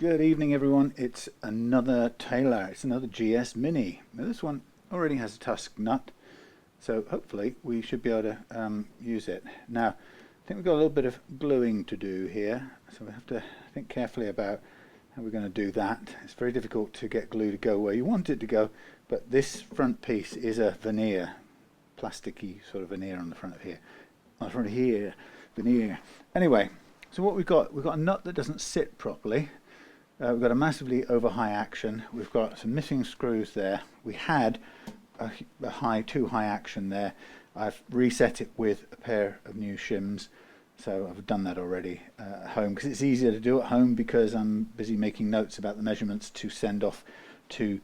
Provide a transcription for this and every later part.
Good evening, everyone. It's another Taylor. It's another GS Mini. Now, this one already has a tusk nut, so hopefully we should be able to use it. Now, I think we've got a little bit of gluing to do here, so we have to think carefully about how we're going to do that. It's very difficult to get glue to go where you want it to go, but this front piece is a veneer, plasticky sort of veneer on the front of here. On the front of here, veneer. Anyway, so what we've got a nut that doesn't sit properly. We've got a massively over high action. We've got some missing screws there. We had too high action there. I've reset it with a pair of new shims. So I've done that already at home because it's easier to do at home because I'm busy making notes about the measurements to send off to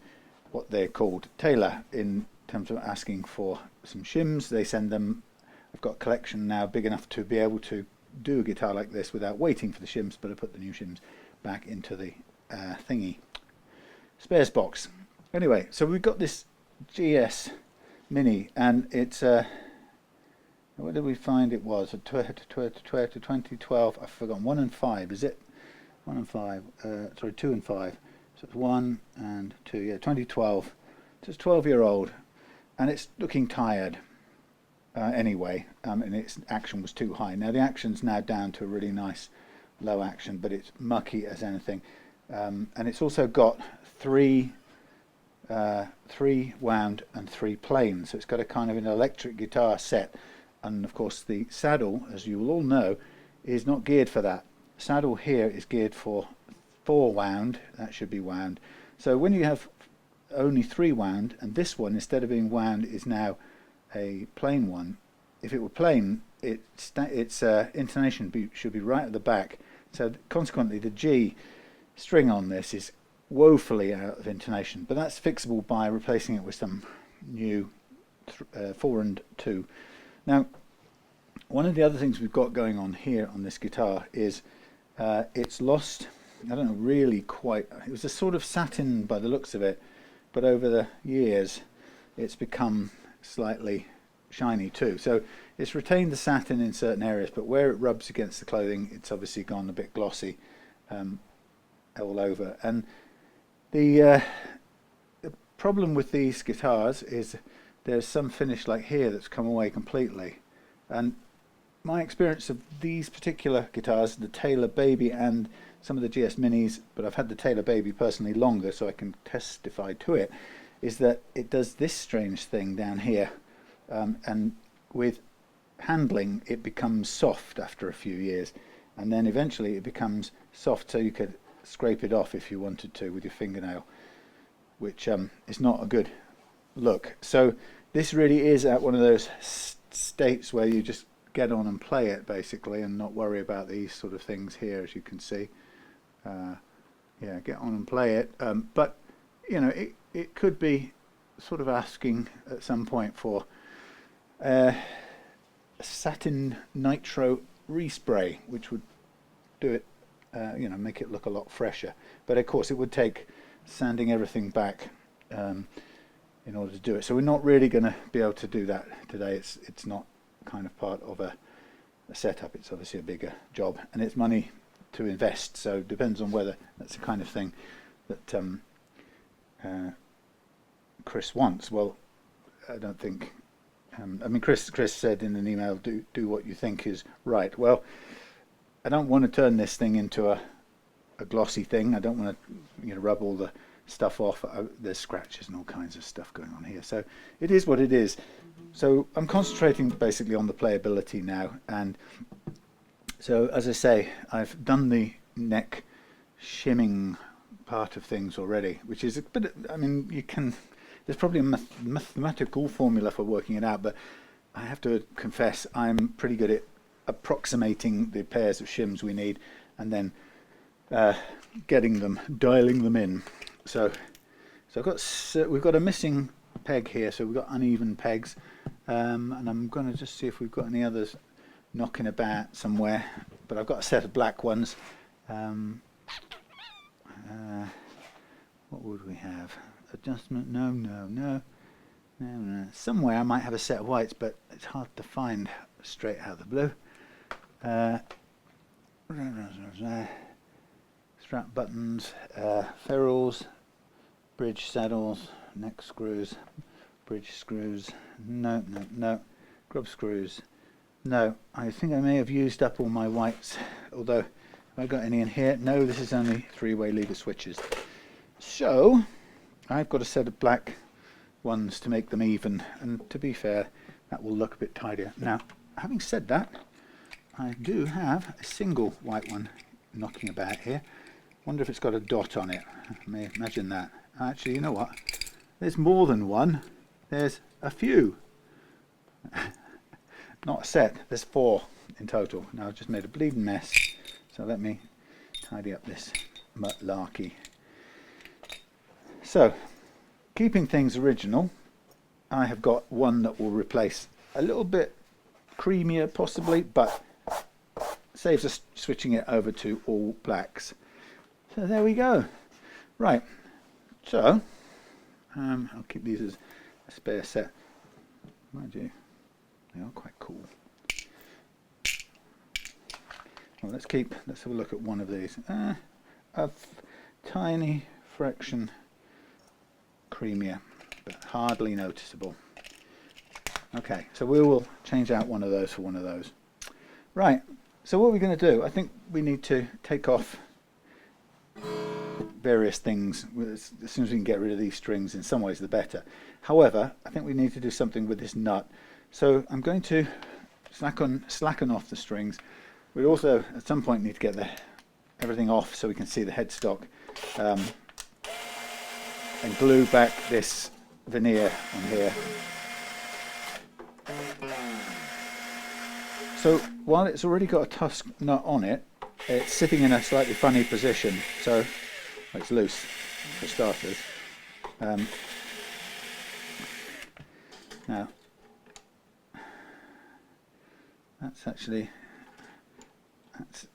what they're called Taylor in terms of asking for some shims. They send them. I've got a collection now big enough to be able to do a guitar like this without waiting for the shims, but I put the new shims back into the thingy spares box. Anyway, so we've got this GS Mini, and it's what did we find it was? 2012. I've forgotten. 1 and 5, is it? 1 and 5. Sorry, 2 and 5. So it's 1 and 2. Yeah, 2012. So it's 12-year-old, and it's looking tired. Anyway, and its action was too high. Now the action's now down to a really nice low action, but it's mucky as anything. And it's also got three wound and 3 plain, so it's got a kind of an electric guitar set. And of course the saddle, as you will all know, is not geared for that. The saddle here is geared for 4 wound. That should be wound. So when you have only 3 wound, and this one, instead of being wound, is now a plain one. If it were plain, its intonation should be right at the back. So consequently, the G string on this is woefully out of intonation. But that's fixable by replacing it with some new 4 and 2. Now, one of the other things we've got going on here on this guitar is it's lost. I don't know really quite. It was a sort of satin by the looks of it, but over the years, it's become slightly shiny too. So it's retained the satin in certain areas, but where it rubs against the clothing, it's obviously gone a bit glossy all over. And the problem with these guitars is there's some finish like here that's come away completely. And my experience of these particular guitars, the Taylor Baby and some of the GS Minis, but I've had the Taylor Baby personally longer, so I can testify to it, is that it does this strange thing down here, and with handling it becomes soft after a few years, and then eventually it becomes soft so you could scrape it off if you wanted to with your fingernail, which is not a good look. So this really is at one of those states where you just get on and play it basically and not worry about these sort of things here, as you can see. Yeah, get on and play it, but you know, it could be sort of asking at some point for a satin nitro respray, which would do it, you know, make it look a lot fresher. But of course, it would take sanding everything back in order to do it. So we're not really going to be able to do that today. It's not kind of part of a setup. It's obviously a bigger job, and it's money to invest. So it depends on whether that's the kind of thing that Chris wants. Well, I don't think. I mean, Chris said in an email, "Do what you think is right." Well, I don't want to turn this thing into a glossy thing. I don't want to, rub all the stuff off. There's scratches and all kinds of stuff going on here. So it is what it is. So I'm concentrating basically on the playability now. And so, as I say, I've done the neck shimming part of things already, which is a bit. I mean, there's probably a mathematical formula for working it out, but I have to confess I'm pretty good at approximating the pairs of shims we need, and then dialing them in. So we've got a missing peg here, so we've got uneven pegs, and I'm going to just see if we've got any others knocking about somewhere. But I've got a set of black ones. What would we have? Adjustment? No. Somewhere I might have a set of whites, but it's hard to find straight out of the blue. strap buttons, ferrules, bridge saddles, neck screws, bridge screws, no, grub screws, no. I think I may have used up all my whites, although have I got any in here? No, this is only 3-way lever switches. So I've got a set of black ones to make them even, and to be fair, that will look a bit tidier. Now, having said that, I do have a single white one knocking about here. Wonder if it's got a dot on it. I may imagine that. Actually, you know what? There's more than one. There's a few. Not a set. There's 4 in total. Now I've just made a bleeding mess. So let me tidy up this malarkey. So, keeping things original, I have got one that will replace a little bit creamier possibly, but saves us switching it over to all blacks. So there we go. Right, so I'll keep these as a spare set. Mind you, they are quite cool. Well, let's have a look at one of these. A tiny fraction creamier, but hardly noticeable. Okay, so we will change out one of those for one of those. Right, so what we're going to do, I think we need to take off various things. As soon as we can get rid of these strings, in some ways the better. However, I think we need to do something with this nut. So I'm going to slacken off the strings. We also at some point need to get everything off so we can see the headstock, and glue back this veneer on here. So while it's already got a tusk nut on it, it's sitting in a slightly funny position, so it's loose for starters. Now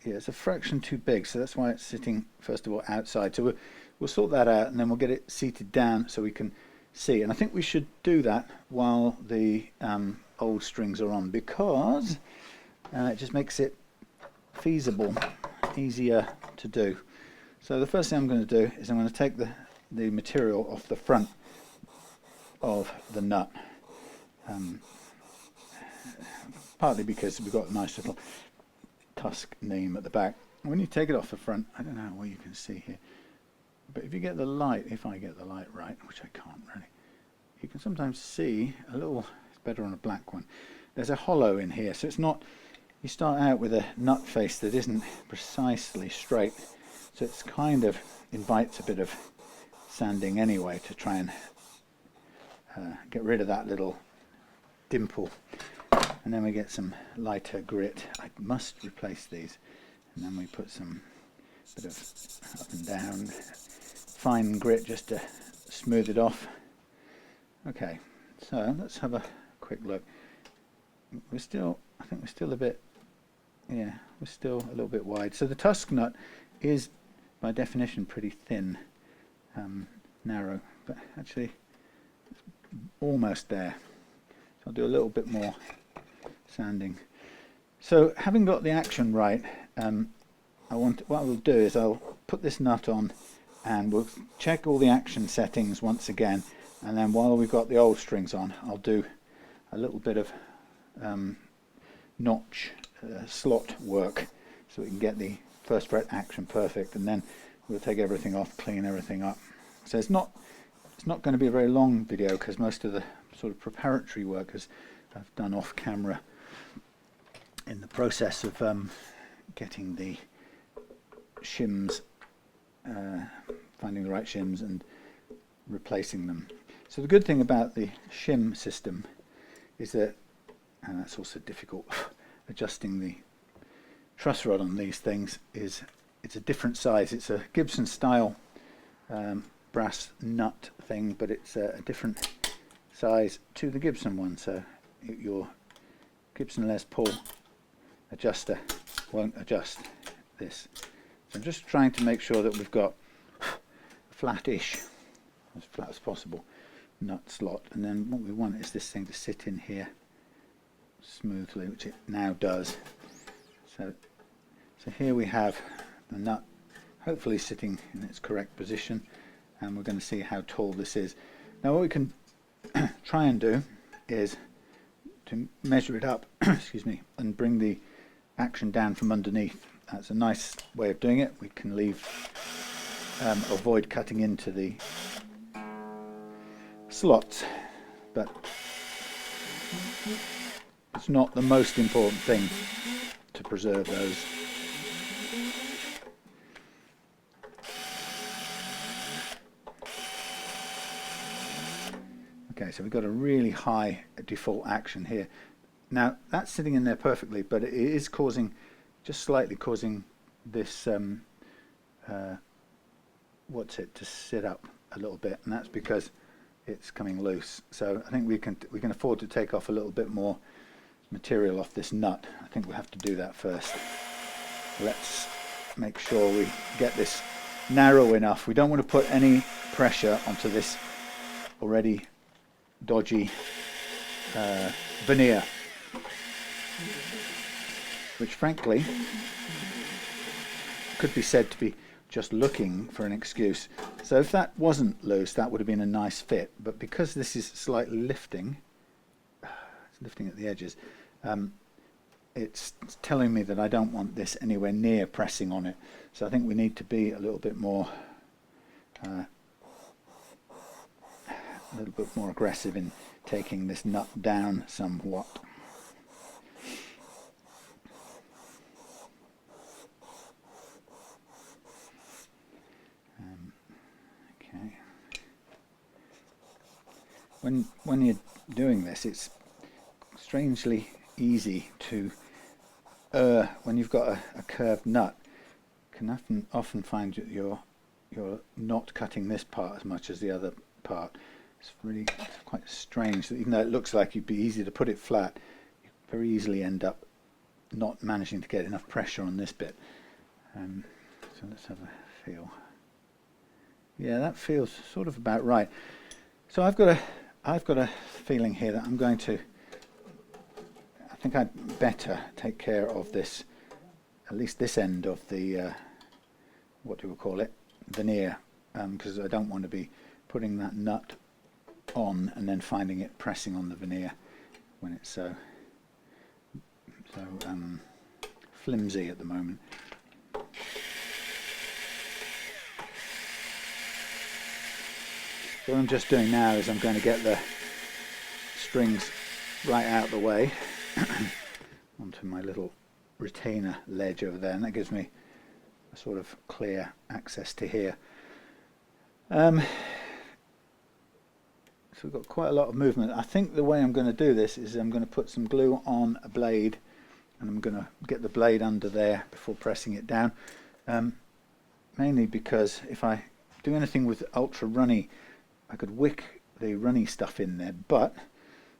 it's a fraction too big, so that's why it's sitting first of all outside. So we'll sort that out, and then we'll get it seated down so we can see. And I think we should do that while the old strings are on, because it just makes it feasible, easier to do. So the first thing I'm going to do is I'm going to take the material off the front of the nut, partly because we've got a nice little tusk name at the back. When you take it off the front, I don't know what you can see here, but if you get the light, if I get the light right, which I can't really, you can sometimes see a little, it's better on a black one, there's a hollow in here. So it's not, you start out with a nut face that isn't precisely straight, so it's kind of invites a bit of sanding anyway to try and get rid of that little dimple. And then we get some lighter grit. I must replace these, and then we put some bit of up and down fine grit just to smooth it off. Okay, so let's have a quick look. I think we're still a bit, yeah, we're still a little bit wide. So the tusk nut is by definition pretty thin, narrow, but actually it's almost there. So I'll do a little bit more sanding. So having got the action right, what we'll do is I'll put this nut on and we'll check all the action settings once again, and then while we've got the old strings on, I'll do a little bit of notch slot work so we can get the first fret action perfect, and then we'll take everything off, clean everything up. So it's not going to be a very long video because most of the sort of preparatory work I've done off camera in the process of getting the shims, finding the right shims and replacing them. So the good thing about the shim system is that, and that's also difficult, adjusting the truss rod on these things, is it's a different size. It's a Gibson style brass nut thing, but it's a different size to the Gibson one, so your Gibson Les Paul adjuster won't adjust this. So I'm just trying to make sure that we've got a flat-ish, as flat as possible, nut slot, and then what we want is this thing to sit in here smoothly, which it now does. So here we have the nut hopefully sitting in its correct position, and we're going to see how tall this is. Now what we can try and do is to measure it up excuse me, and bring the action down from underneath. That's a nice way of doing it. We can avoid cutting into the slots, but it's not the most important thing to preserve those. Okay, so we've got a really high default action here. Now that's sitting in there perfectly, but it is causing, just slightly causing this to sit up a little bit, and that's because it's coming loose. So I think we can afford to take off a little bit more material off this nut. I think we'll have to do that first. Let's make sure we get this narrow enough. We don't want to put any pressure onto this already dodgy veneer, which frankly could be said to be just looking for an excuse. So if that wasn't loose, that would have been a nice fit, but because this is slightly lifting, it's lifting at the edges, it's telling me that I don't want this anywhere near pressing on it. So I think we need to be a little bit more aggressive in taking this nut down somewhat. Okay. When you're doing this, it's strangely easy to when you've got a curved nut, can often find that you're not cutting this part as much as the other part. It's really quite strange that even though it looks like it'd be easy to put it flat, you very easily end up not managing to get enough pressure on this bit. So let's have a feel. Yeah, that feels sort of about right. So I've got a feeling here that I'm going to, I think I'd better take care of this, at least this end of the, what do we call it, veneer, because I don't want to be putting that nut on and then finding it pressing on the veneer when it's so flimsy at the moment. What I'm just doing now is I'm going to get the strings right out of the way onto my little retainer ledge over there, and that gives me a sort of clear access to here. So we've got quite a lot of movement. I think the way I'm going to do this is I'm going to put some glue on a blade, and I'm going to get the blade under there before pressing it down, mainly because if I do anything with ultra runny, I could wick the runny stuff in there, but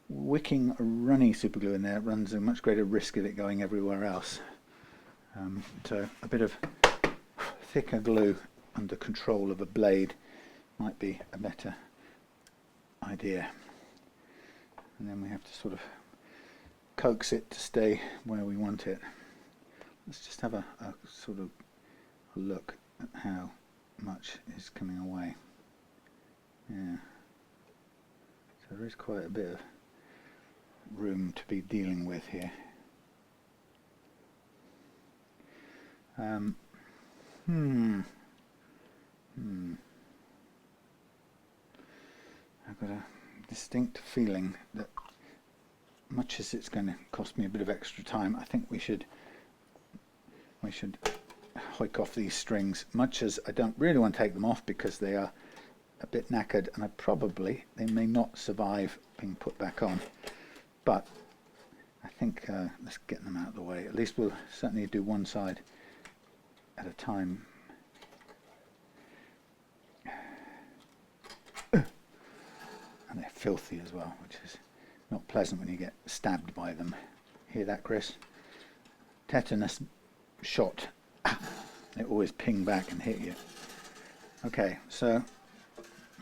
wicking a runny superglue in there runs a much greater risk of it going everywhere else. So a bit of thicker glue under control of a blade might be a better idea. And then we have to sort of coax it to stay where we want it. Let's just have a sort of look at how much is coming away. Yeah. So there is quite a bit of room to be dealing with here. I've got a distinct feeling that much as it's going to cost me a bit of extra time, I think we should hoik off these strings, much as I don't really want to take them off because they are a bit knackered and they may not survive being put back on, but I think let's get them out of the way. At least we'll certainly do one side at a time. And they're filthy as well, which is not pleasant when you get stabbed by them. Hear that, Chris? Tetanus shot. They always ping back and hit you. Okay, so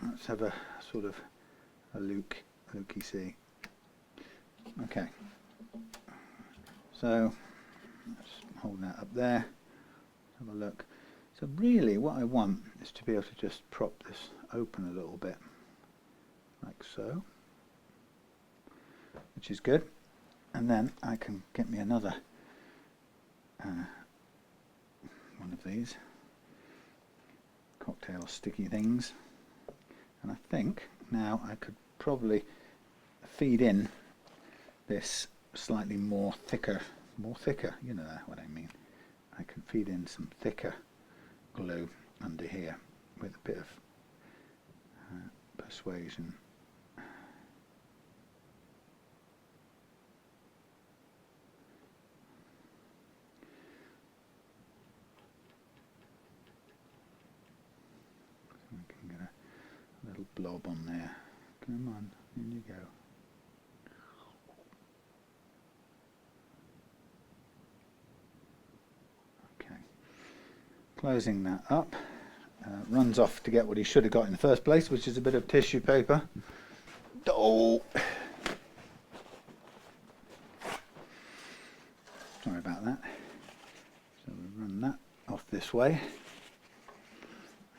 let's have a sort of a looky see. Okay, so let's hold that up there. Have a look. So really what I want is to be able to just prop this open a little bit, like so, which is good. And then I can get me another one of these cocktail sticky things. And I think now I could probably feed in this slightly more thicker, you know what I mean. I can feed in some thicker glue under here with a bit of persuasion. So I can get a little blob on there. Come on, in you go. Closing that up, runs off to get what he should have got in the first place, which is a bit of tissue paper. Oh! Sorry about that. So we run that off this way,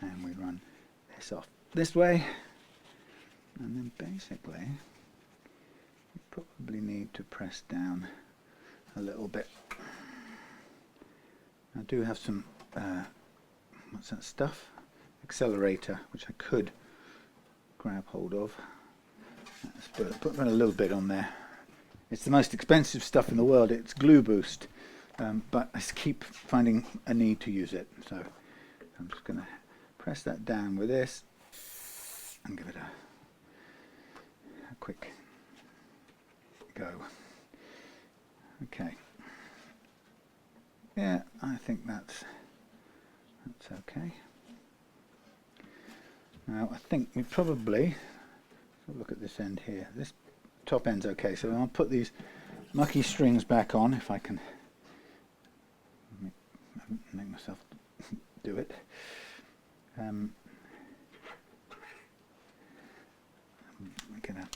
and we run this off this way, and then basically you probably need to press down a little bit. I do have some what's that stuff? Accelerator, which I could grab hold of. Let's put a little bit on there. It's the most expensive stuff in the world. It's glue boost, but I keep finding a need to use it. So I'm just going to press that down with this and give it a quick go. Okay. Yeah, I think that's okay. Now I think we probably look at this end here. This top end's okay, so I'll put these mucky strings back on if I can make myself do it. Get a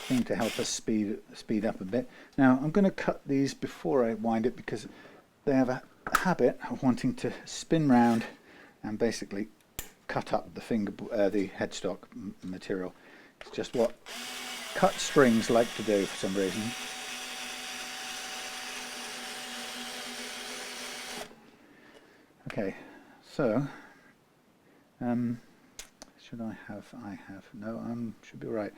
thing to help us speed up a bit. Now I'm going to cut these before I wind it because they have a habit of wanting to spin round and basically cut up the the headstock material. It's just what cut strings like to do for some reason. Okay, so should I have? No, should be all right.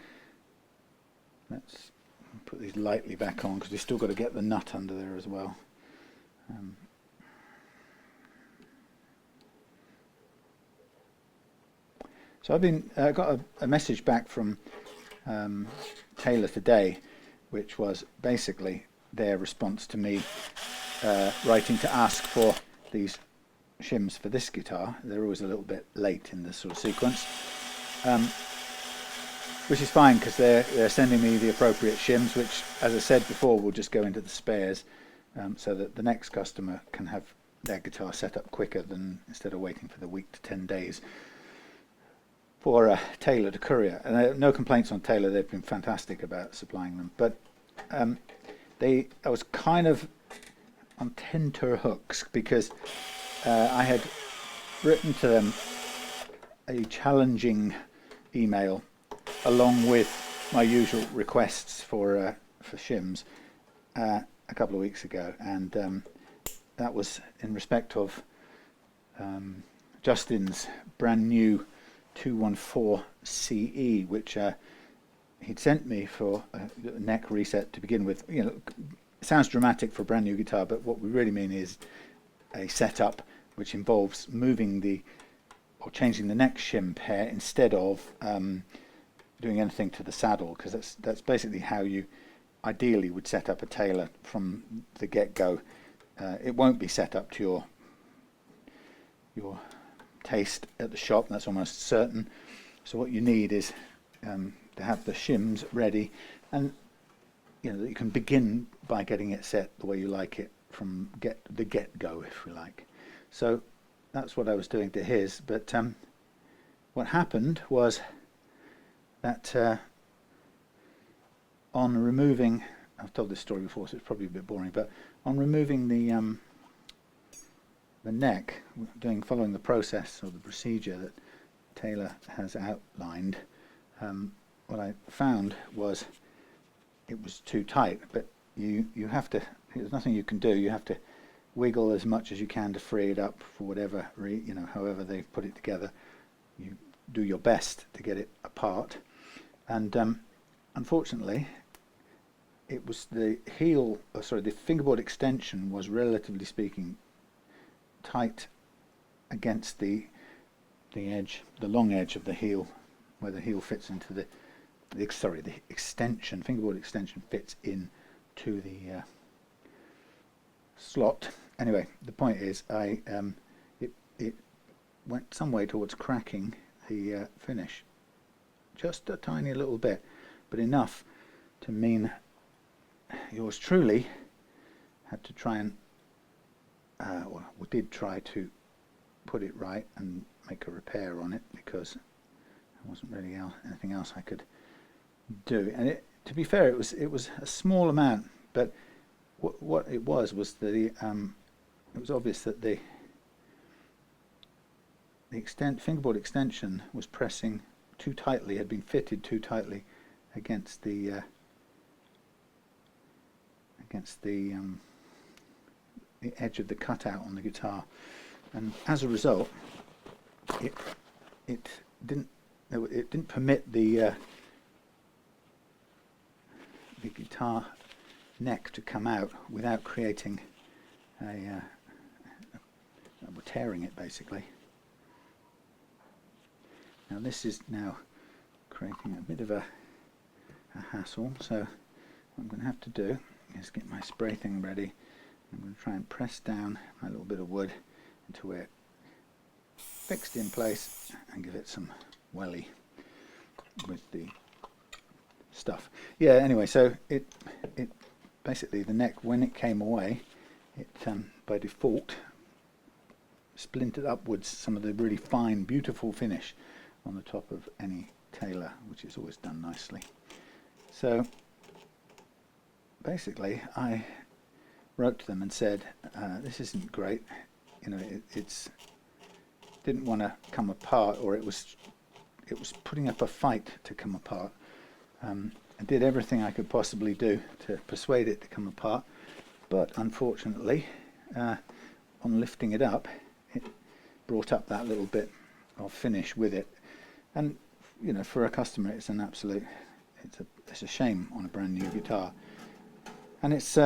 Let's put these lightly back on because we've still got to get the nut under there as well. So I've been got a message back from Taylor today, which was basically their response to me writing to ask for these shims for this guitar. They're always a little bit late in this sort of sequence, which is fine because they're sending me the appropriate shims, which, as I said before, will just go into the spares, so that the next customer can have their guitar set up quicker than instead of waiting for the week to 10 days for Taylor to courier. And no complaints on Taylor; they've been fantastic about supplying them. But I was kind of on tenterhooks because I had written to them a challenging email along with my usual requests for shims a couple of weeks ago, and that was in respect of Justin's brand new 214 CE, which he'd sent me for a neck reset to begin with. You know, it sounds dramatic for a brand new guitar, but what we really mean is a setup which involves moving or changing the neck shim pair instead of doing anything to the saddle, because that's basically how you ideally would set up a Taylor from the get-go. It won't be set up to your taste at the shop, that's almost certain. So what you need is to have the shims ready, and you can begin by getting it set the way you like it from the get-go, if you like. So that's what I was doing to his, but what happened was that on removing, I've told this story before so it's probably a bit boring, but on removing the the neck, following the process or the procedure that Taylor has outlined, what I found was it was too tight. But you have to. There's nothing you can do. You have to wiggle as much as you can to free it up for whatever however they've put it together. You do your best to get it apart, and unfortunately, it was the the fingerboard extension was, relatively speaking, tight against the long edge of the heel, where the heel fits into the fingerboard extension fits in to the slot. Anyway, the point is, it went some way towards cracking the finish, just a tiny little bit, but enough to mean yours truly had to try and did try to put it right and make a repair on it, because there wasn't really anything else I could do. And to be fair, it was a small amount, but what it was it was obvious that the fingerboard extension was pressing too tightly, had been fitted too tightly against the edge of the cutout on the guitar, and as a result, it didn't permit the guitar neck to come out without creating tearing it, basically. Now this is now creating a bit of a hassle, so what I'm going to have to do is get my spray thing ready. I'm going to try and press down my little bit of wood until we're fixed in place, and give it some welly with the stuff. Yeah, anyway, so it basically, the neck, when it came away, it by default splintered upwards some of the really fine, beautiful finish on the top of any Taylor, which is always done nicely. So basically, I wrote to them and said, this isn't great, it's didn't want to come apart, or it was putting up a fight to come apart. I did everything I could possibly do to persuade it to come apart, but unfortunately, on lifting it up, it brought up that little bit of finish with it. And for a customer, it's a shame on a brand new guitar, and it's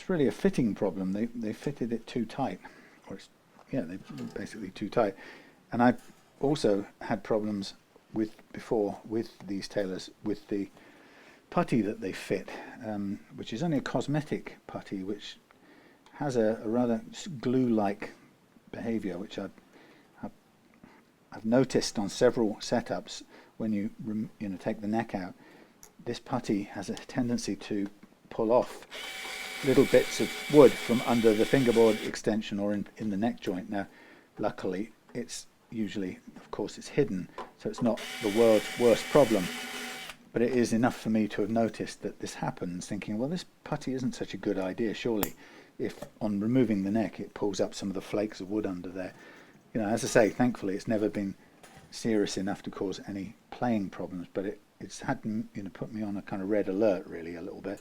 really a fitting problem. They fitted it too tight, they basically too tight. And I've also had problems before with these Taylors with the putty that they fit, which is only a cosmetic putty, which has a rather glue-like behavior, which I've noticed on several setups. When you take the neck out, this putty has a tendency to pull off little bits of wood from under the fingerboard extension or in the neck joint. Now, luckily, it's usually, of course, it's hidden, so it's not the world's worst problem. But it is enough for me to have noticed that this happens, thinking, well, this putty isn't such a good idea, surely, if on removing the neck it pulls up some of the flakes of wood under there. As I say, thankfully, it's never been serious enough to cause any playing problems, but it's had put me on a kind of red alert, really, a little bit.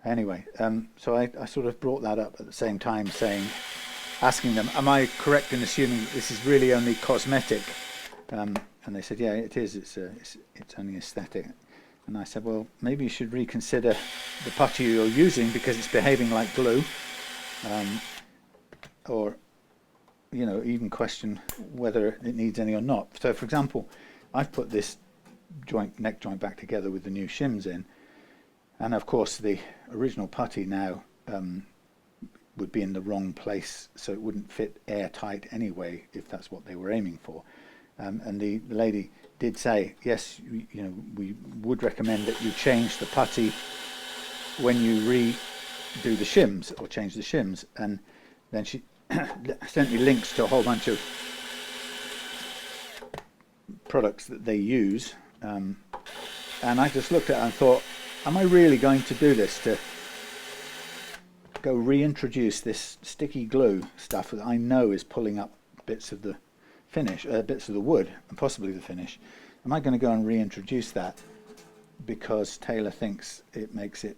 Anyway, so I sort of brought that up at the same time, asking them, am I correct in assuming that this is really only cosmetic? And they said, yeah, it is. It's only aesthetic. And I said, well, maybe you should reconsider the putty you're using, because it's behaving like glue, or even question whether it needs any or not. So, for example, I've put this neck joint back together with the new shims in, and of course the original putty now would be in the wrong place, so it wouldn't fit airtight anyway, if that's what they were aiming for. And the lady did say, yes, we would recommend that you change the putty when you redo the shims, or change the shims. And then she sent me links to a whole bunch of products that they use, and I just looked at it and thought, am I really going to do this, to go reintroduce this sticky glue stuff that I know is pulling up bits of the finish, bits of the wood, and possibly the finish. Am I going to go and reintroduce that because Taylor thinks it makes it,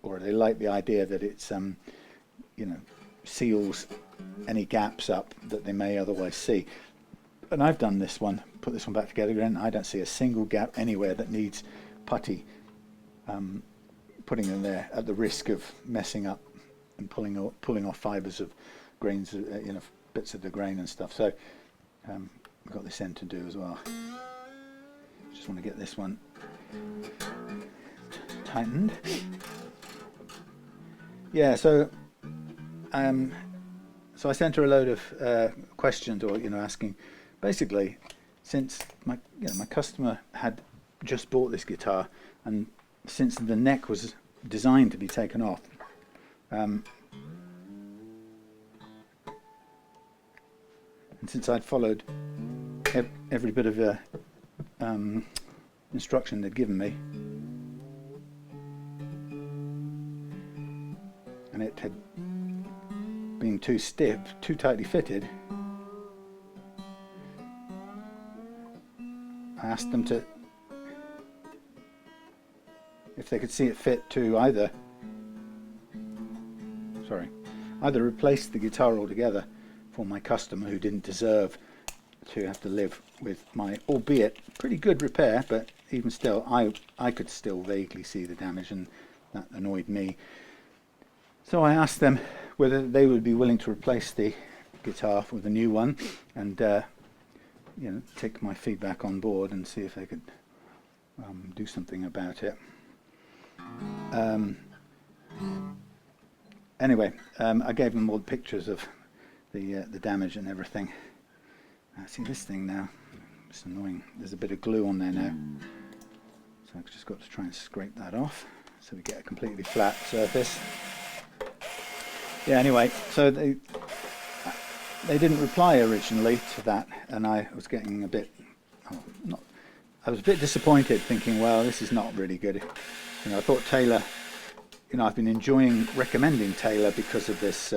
or they like the idea that it's, you know, seals any gaps up that they may otherwise see? And I've done this one, put this one back together again. I don't see a single gap anywhere that needs putty putting in there at the risk of messing up and pulling off fibres of grains, you know, bits of the grain and stuff. So we've got this end to do as well. Just want to get this one tightened. Yeah, so I sent her a load of questions, or, you know, asking, basically, since my customer had just bought this guitar, and since the neck was designed to be taken off, and since I'd followed every bit of instruction they'd given me, and it had been too stiff, too tightly fitted, I asked them to, if they could see it fit to either replace the guitar altogether for my customer, who didn't deserve to have to live with my, albeit pretty good repair, but even still, I could still vaguely see the damage, and that annoyed me. So I asked them whether they would be willing to replace the guitar with a new one, and you know, take my feedback on board and see if they could do something about it. Anyway, I gave them all the pictures of the damage and everything. See this thing now, it's annoying. There's a bit of glue on there now, so I've just got to try and scrape that off so we get a completely flat surface. Yeah, anyway, so they didn't reply originally to that, and I was getting a bit, I was a bit disappointed, thinking, well, this is not really good. You know, I thought Taylor, you know, I've been enjoying recommending Taylor because of this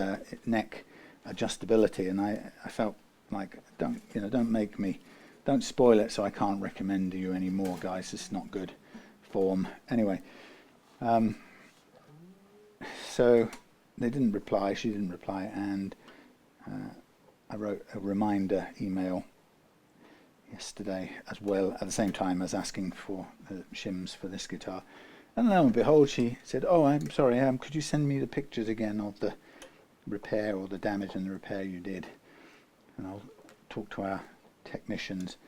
neck adjustability, and I felt like, don't spoil it so I can't recommend you anymore, guys. This is not good form. Anyway, so they didn't reply, she didn't reply, and I wrote a reminder email yesterday as well, at the same time as asking for the shims for this guitar. And lo and behold, she said, "Oh, I'm sorry, could you send me the pictures again of the repair, or the damage and the repair you did, and I'll talk to our technicians."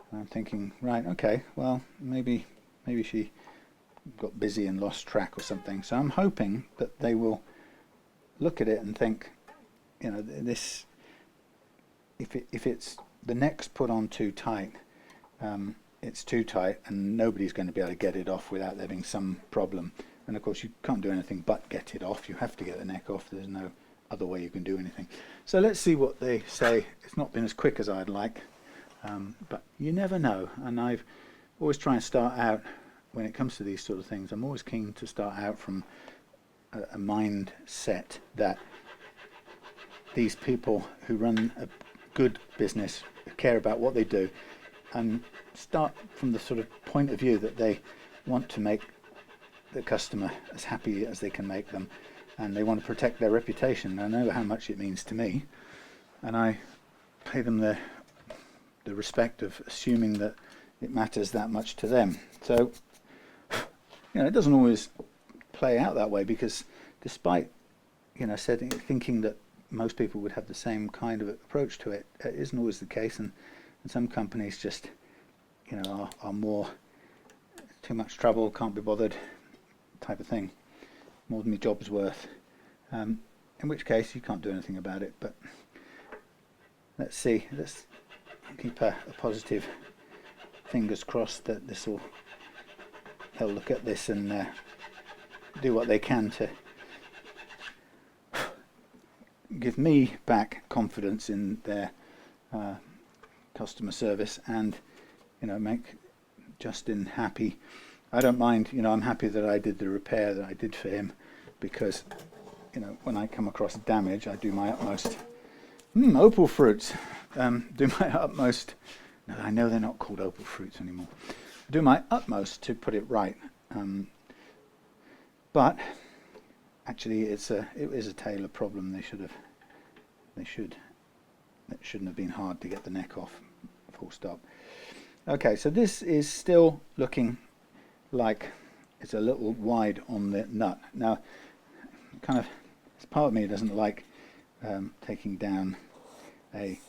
And I'm thinking, right, okay, well, maybe she got busy and lost track or something. So I'm hoping that they will look at it and think, you know, this, if it's the neck's put on too tight, it's too tight, and nobody's going to be able to get it off without there being some problem. And of course, you can't do anything but get it off. You have to get the neck off. There's no other way you can do anything. So let's see what they say. It's not been as quick as I'd like, but you never know. And I've always try and start out, when it comes to these sort of things, I'm always keen to start out from a mindset that these people who run a good business care about what they do, and start from the sort of point of view that they want to make the customer as happy as they can make them, and they want to protect their reputation. I know how much it means to me, and I pay them the respect of assuming that it matters that much to them. So, you know, it doesn't always play out that way, because despite, you know, thinking that most people would have the same kind of approach to it, it isn't always the case, and some companies just, you know, are more too much trouble, can't be bothered type of thing, more than my job's worth, in which case you can't do anything about it. But let's see, let's keep a positive fingers crossed that they'll look at this and do what they can to give me back confidence in their customer service, and, you know, make Justin happy. I don't mind, you know, I'm happy that I did the repair that I did for him, because when I come across damage, I do my utmost. Opal fruits. Do my utmost. No, I know they're not called opal fruits anymore. Do my utmost to put it right. But actually, it is a Taylor problem. It shouldn't have been hard to get the neck off. Full stop. Okay, so this is still looking like it's a little wide on the nut. Now, kind of, it's part of me doesn't like taking down a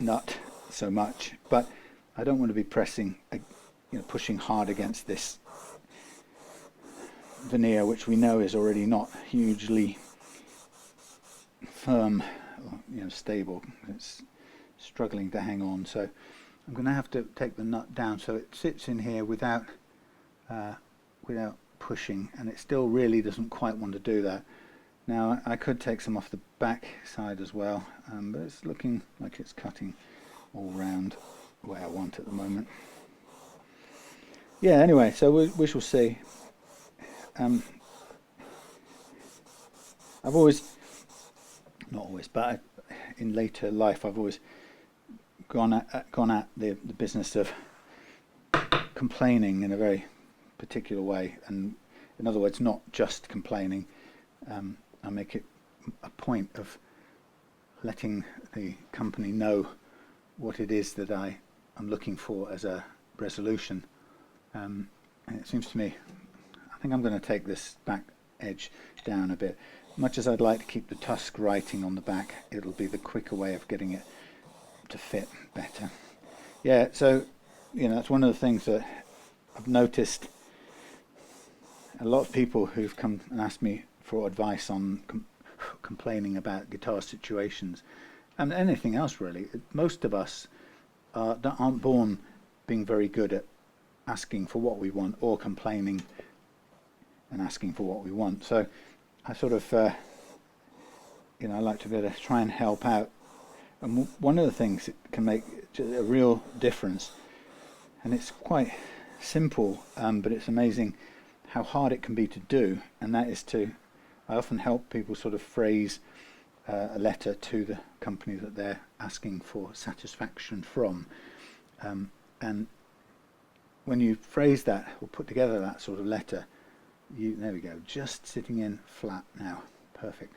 nut so much, but I don't want to be pressing, pushing hard against this veneer, which we know is already not hugely firm, or, stable. It's struggling to hang on, so I'm going to have to take the nut down so it sits in here without pushing, and it still really doesn't quite want to do that. Now I could take some off the back side as well, but it's looking like it's cutting all round the way I want at the moment. Yeah, anyway, so we shall see. I've always, not always, but in later life I've always gone at the business of complaining in a very particular way, and in other words, not just complaining. I make it a point of letting the company know what it is that I am looking for as a resolution, and it seems to me, I think I'm going to take this back edge down a bit. Much as I'd like to keep the tusk writing on the back, it'll be the quicker way of getting it to fit better. Yeah, so that's one of the things that I've noticed. A lot of people who've come and asked me for advice on complaining about guitar situations and anything else really. Most of us aren't born being very good at asking for what we want or complaining and asking for what we want. So I sort of, I like to be able to try and help out. And one of the things that can make a real difference, and it's quite simple, but it's amazing how hard it can be to do, and that is I often help people sort of phrase a letter to the company that they're asking for satisfaction from. And when you phrase that or put together that sort of letter, there we go, just sitting in flat now, perfect.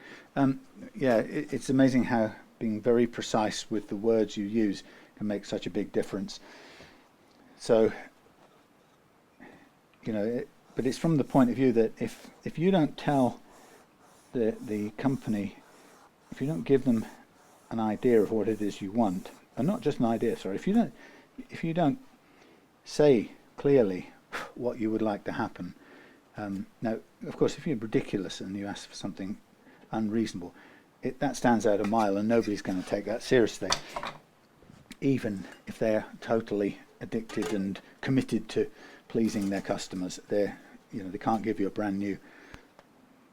It's amazing how being very precise with the words you use can make such a big difference. So, but it's from the point of view that if you don't tell the company, if you don't give them an idea of what it is you want, and not just an idea, sorry, if you don't say clearly what you would like to happen. Now, of course, if you're ridiculous and you ask for something unreasonable, that stands out a mile, and nobody's going to take that seriously, even if they're totally addicted and committed to pleasing their customers. They can't give you a brand new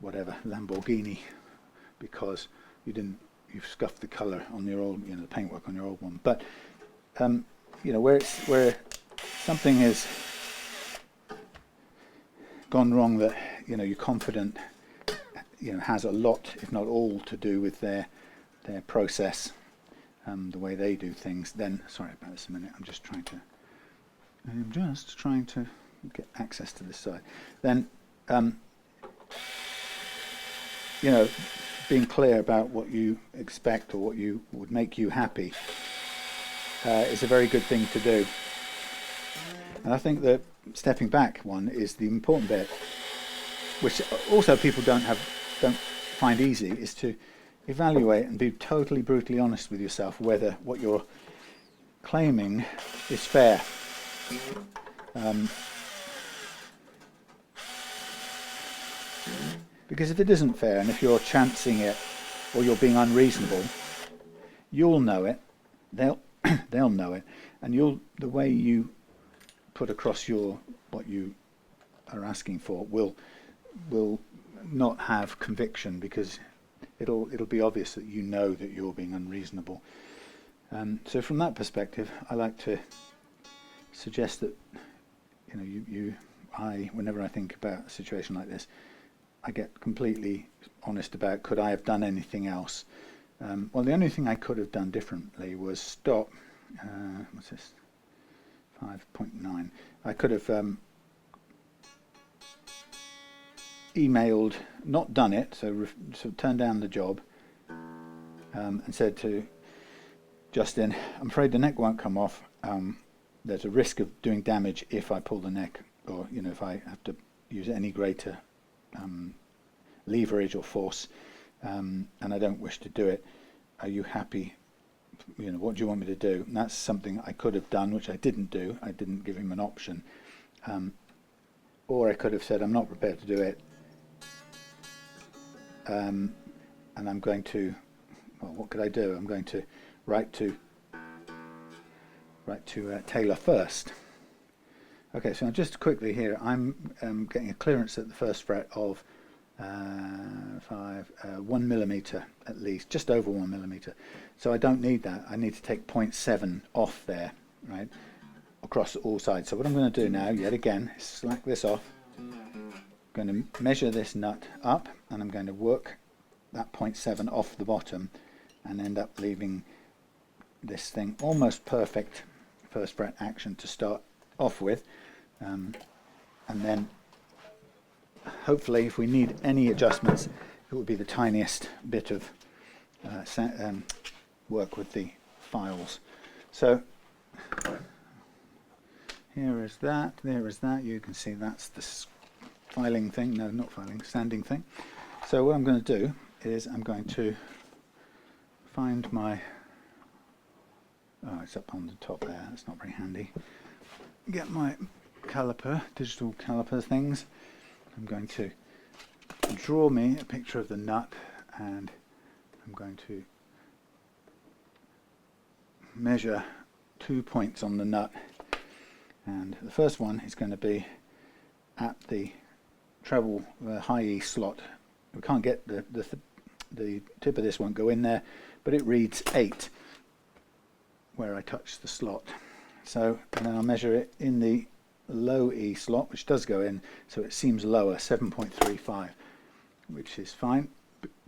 whatever Lamborghini because you've scuffed the colour on your old, the paintwork on your old one. But where something has gone wrong that you're confident has a lot, if not all, to do with their process, the way they do things, then sorry about this a minute, I'm just trying to get access to this side. Then being clear about what you expect or what would make you happy is a very good thing to do. And I think that stepping back one is the important bit, which also people don't find easy, is to evaluate and be totally brutally honest with yourself whether what you're claiming is fair. Because if it isn't fair, and if you're chancing it or you're being unreasonable, you'll know it, they'll know it, and the way you put across what you are asking for will not have conviction, because it'll be obvious that you know that you're being unreasonable. So from that perspective, I like to suggest that whenever I think about a situation like this, I get completely honest about could I have done anything else. Well, the only thing I could have done differently was stop, what's this, 5.9. I could have emailed, not done it, so turned down the job, and said to Justin, I'm afraid the neck won't come off. There's a risk of doing damage if I pull the neck, or if I have to use any greater leverage or force, and I don't wish to do it. Are you happy? What do you want me to do? And that's something I could have done, which I didn't do. I didn't give him an option. Or I could have said, I'm not prepared to do it. And I'm going to, well, what could I do? I'm going to write to Taylor first. Okay, so just quickly here, I'm getting a clearance at the first fret of 1 millimeter at least, just over 1 millimeter. So I don't need that. I need to take 0.7 off there, right, across all sides. So what I'm going to do now, yet again, is slack this off. I'm going to measure this nut up, and I'm going to work that 0.7 off the bottom, and end up leaving this thing almost perfect first fret action to start off with, and then hopefully if we need any adjustments it would be the tiniest bit of work with the files. So here is that, there is that. You can see that's the filing thing, no, not filing, sanding thing. So what I'm going to do is I'm going to find my, oh, it's up on the top there, that's not very handy. Get my caliper, digital caliper things. I'm going to draw me a picture of the nut, and I'm going to measure 2 points on the nut, and the first one is going to be at the treble high E slot. We can't get the tip of this won't go in there, but it reads 8 where I touch the slot. So, and then I'll measure it in the low E slot, which does go in, so it seems lower, 7.35, which is fine,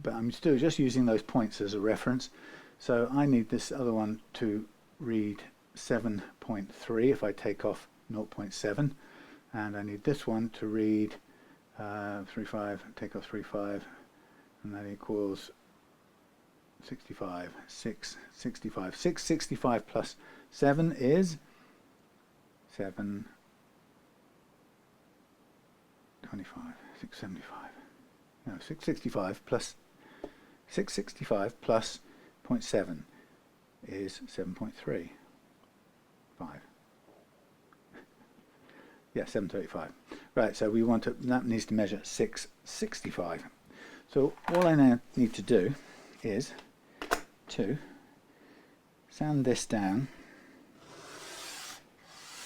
but I'm still just using those points as a reference. So I need this other one to read 7.3 if I take off 0.7, and I need this one to read 3.5, take off 3.5, and that equals 65, 665. 665 plus 7 is 725, 675. No, 665 plus 665 plus 0.7 is 7.35. Yeah, 735. Right, so we want to, that needs to measure 665. So all I now need to do is to sand this down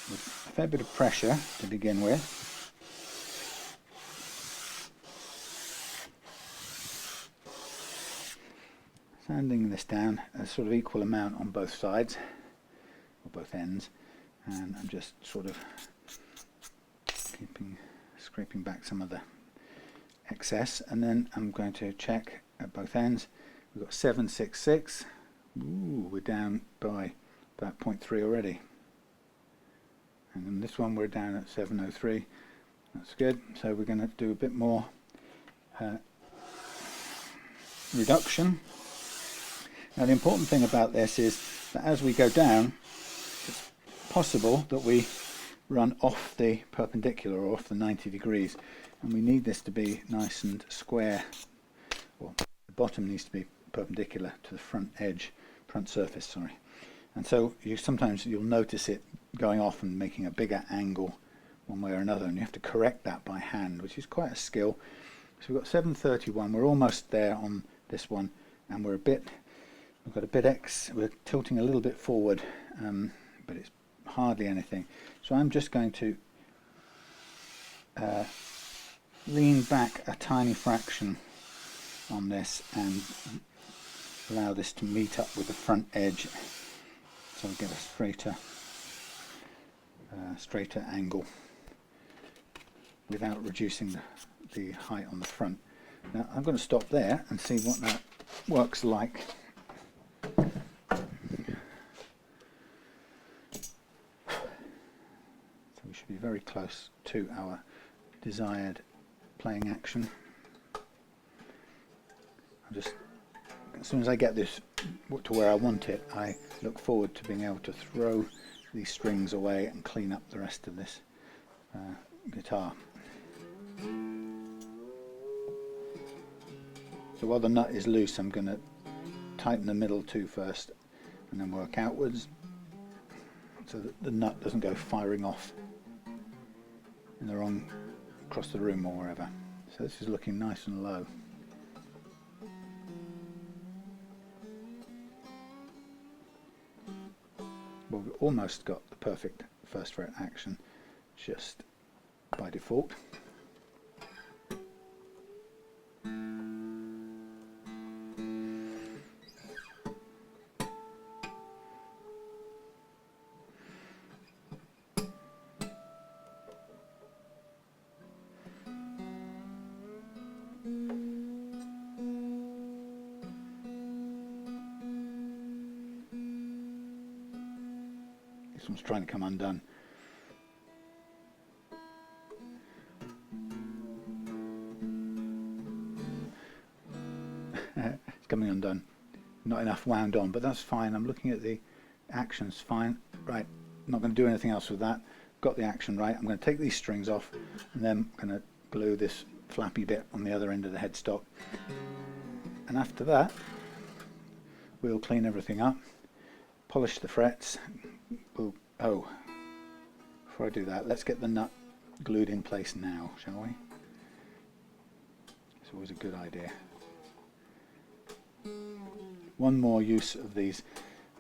with a fair bit of pressure to begin with. Sanding this down a sort of equal amount on both sides, or both ends, and I'm just sort of scraping back some of the excess, and then I'm going to check at both ends. We've got 766. Ooh, we're down by about 0.3 already. And then this one we're down at 703. That's good. So we're going to do a bit more reduction. Now the important thing about this is that as we go down, it's possible that we run off the perpendicular or off the 90 degrees, and we need this to be nice and square. Well, the bottom needs to be perpendicular to the front edge, front surface, sorry. And so sometimes you'll notice it going off and making a bigger angle one way or another, and you have to correct that by hand, which is quite a skill. So we've got 731, we're almost there on this one, and we've got a bit we're tilting a little bit forward, but it's hardly anything. So I'm just going to lean back a tiny fraction on this and allow this to meet up with the front edge, so we get a straighter angle without reducing the height on the front. Now I'm going to stop there and see what that works like. So we should be very close to our desired playing action. As soon as I get this to where I want it, I look forward to being able to throw these strings away and clean up the rest of this guitar. So while the nut is loose, I'm going to tighten the middle two first and then work outwards so that the nut doesn't go firing off in the wrong, across the room or wherever. So this is looking nice and low. Well, we've almost got the perfect first fret action just by default. This one's trying to come undone. It's coming undone. Not enough wound on, but that's fine. I'm looking at the actions fine. Right, not going to do anything else with that. Got the action right. I'm going to take these strings off and then I'm going to glue this flappy bit on the other end of the headstock. And after that, we'll clean everything up, polish the frets. Oh, before I do that, let's get the nut glued in place now, shall we? It's always a good idea. One more use of these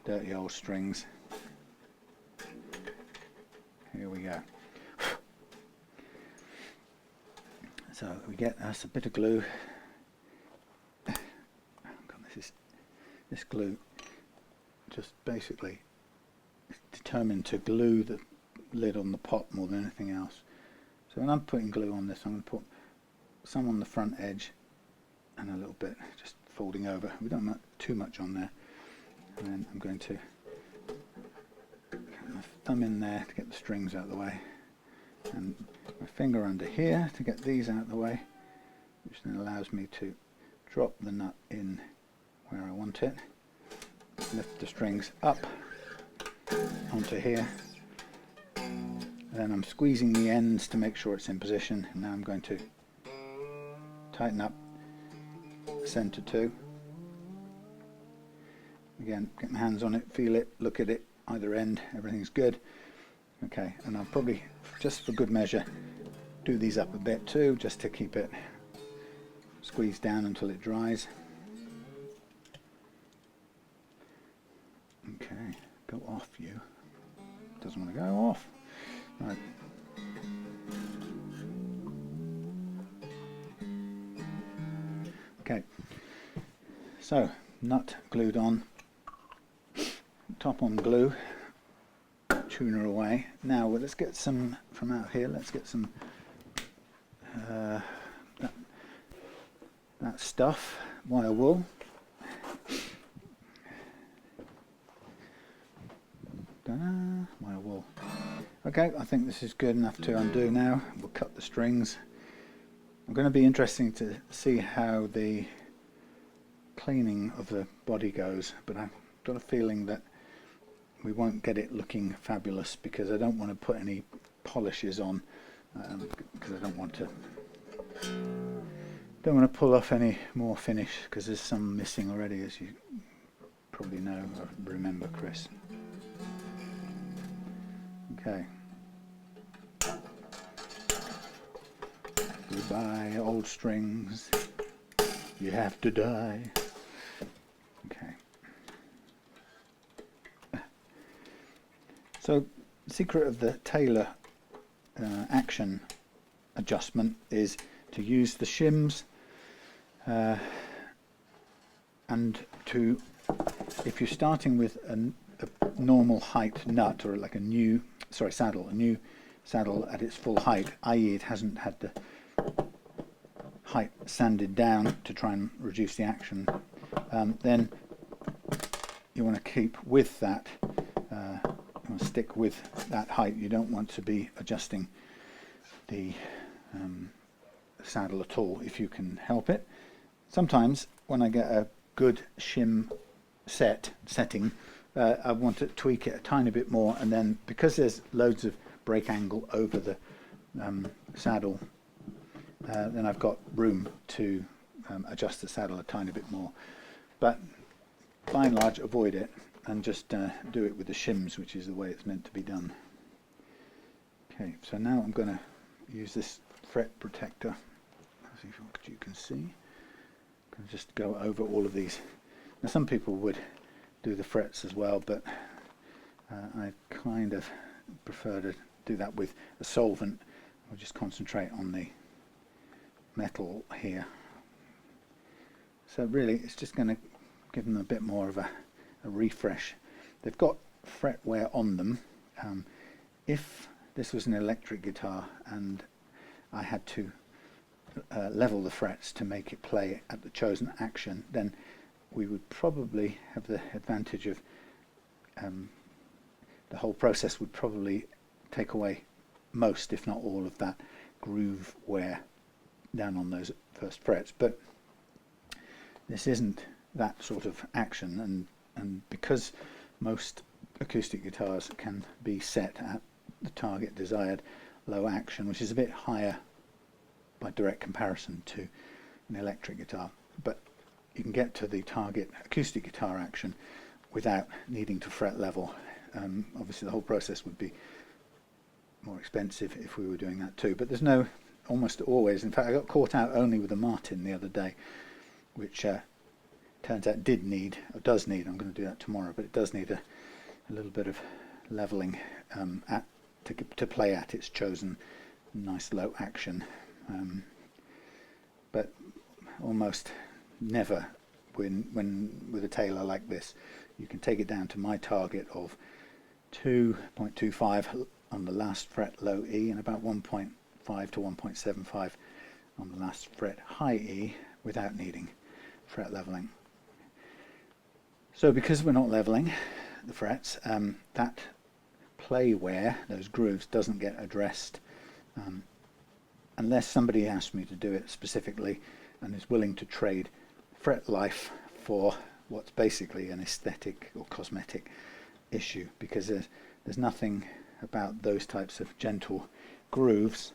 dirty old strings. Here we go. So we get us a bit of glue. God, this glue just basically determined to glue the lid on the pot more than anything else. So when I'm putting glue on this, I'm going to put some on the front edge and a little bit just folding over. We don't want too much on there. And then I'm going to get my thumb in there to get the strings out of the way, and my finger under here to get these out of the way, which then allows me to drop the nut in where I want it, lift the strings up onto here, and then I'm squeezing the ends to make sure it's in position, and now I'm going to tighten up the center too. Again, get my hands on it, feel it, look at it, either end, everything's good. Okay, and I'll probably, just for good measure, do these up a bit too, just to keep it squeezed down until it dries. Okay, go off you. Doesn't want to go off. Right. Okay, so nut glued on, top on glue, tuner away. Now let's get some from out here. Let's get some that stuff, wire wool. Wire wool. Okay, I think this is good enough to undo now. We'll cut the strings. I'm going to be interesting to see how the cleaning of the body goes, but I've got a feeling that we won't get it looking fabulous because I don't want to put any polishes on, because I don't want to pull off any more finish, because there's some missing already, as you probably know or remember, Chris. Okay. Goodbye, old strings. You have to die. Okay. So, the secret of the Taylor action adjustment is to use the shims and to, if you're starting with a normal height nut, or like a new saddle at its full height, i.e. it hasn't had the height sanded down to try and reduce the action, then you want to keep with that, you want to stick with that height. You don't want to be adjusting the saddle at all if you can help it. Sometimes when I get a good shim setting, I want to tweak it a tiny bit more, and then because there's loads of brake angle over the saddle, then I've got room to adjust the saddle a tiny bit more. But by and large, avoid it and just do it with the shims, which is the way it's meant to be done. Okay, so now I'm going to use this fret protector, as you can see. I'm going to just go over all of these. Now some people would do the frets as well, but I kind of prefer to do that with a solvent. I'll just concentrate on the metal here. So really it's just going to give them a bit more of a refresh. They've got fret wear on them. If this was an electric guitar and I had to level the frets to make it play at the chosen action, then we would probably have the advantage of the whole process would probably take away most, if not all, of that groove wear down on those first frets. But this isn't that sort of action, and because most acoustic guitars can be set at the target desired low action, which is a bit higher by direct comparison to an electric guitar, but you can get to the target acoustic guitar action without needing to fret level. Obviously the whole process would be more expensive if we were doing that too, but there's no, almost always, in fact I got caught out only with a Martin the other day, which turns out does need, I'm going to do that tomorrow, but it does need a little bit of leveling to play at its chosen nice low action, but almost never when with a Taylor like this. You can take it down to my target of 2.25 on the last fret low E and about 1.5 to 1.75 on the last fret high E without needing fret leveling. So because we're not leveling the frets, that play wear, those grooves, doesn't get addressed unless somebody asks me to do it specifically and is willing to trade fret life for what's basically an aesthetic or cosmetic issue, because there's nothing about those types of gentle grooves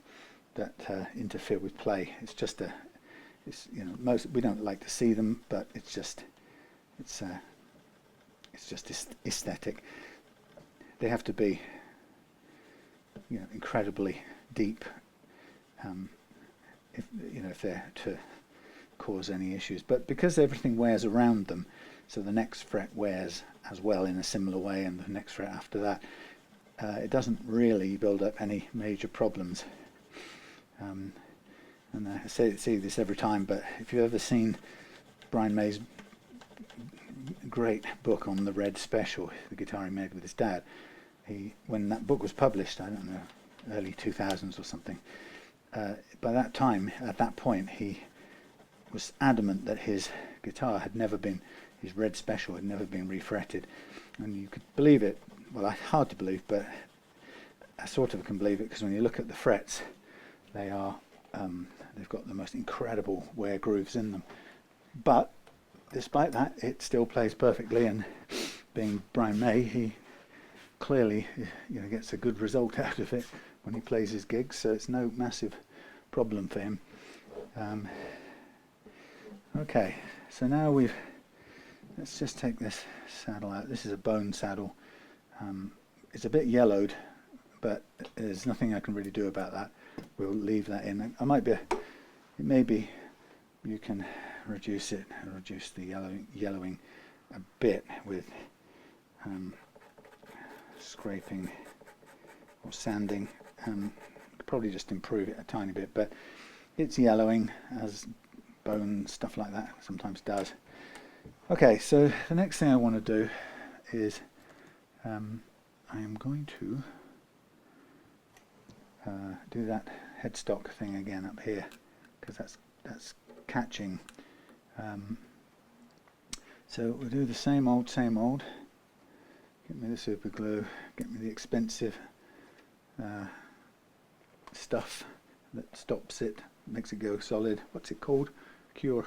that interfere with play. It's just we don't like to see them, but it's just aesthetic. They have to be incredibly deep if they're to cause any issues, but because everything wears around them, so the next fret wears as well in a similar way, and the next fret after that, it doesn't really build up any major problems. And I see this every time, but if you've ever seen Brian May's great book on the Red Special, the guitar he made with his dad, when that book was published, I don't know, early 2000s or something, by that time, at that point, he was adamant that his guitar had never been, his Red Special had never been refretted. And you could believe it, well, hard to believe, but I sort of can believe it, because when you look at the frets, they are, they've got the most incredible wear grooves in them. But despite that, it still plays perfectly, and being Brian May, he clearly gets a good result out of it when he plays his gigs, so it's no massive problem for him. Okay, so now let's just take this saddle out. This is a bone saddle. It's a bit yellowed, but there's nothing I can really do about that. We'll leave that in. Maybe you can reduce the yellowing a bit with scraping or sanding. Probably just improve it a tiny bit, but it's yellowing, as bone stuff like that sometimes does. Okay, so the next thing I want to do is I am going to do that headstock thing again up here, because that's catching. So we'll do the same old, same old. Get me the super glue, get me the expensive stuff that stops it, makes it go solid. What's it called? Cure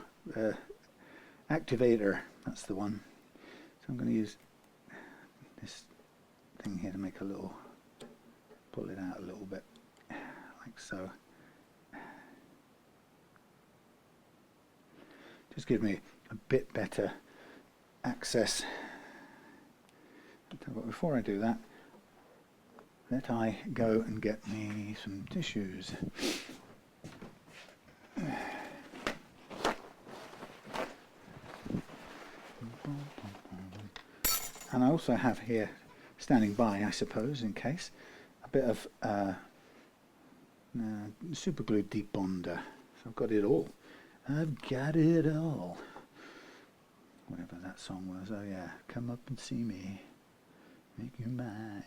activator, that's the one. So I'm going to use this thing here to make a little, pull it out a little bit, like so. Just give me a bit better access. But before I do that, let I go and get me some tissues. And I also have here, standing by I suppose, in case, a bit of super glue deep bonder. So I've got it all. I've got it all. Whatever that song was. Oh yeah, come up and see me, make you mine.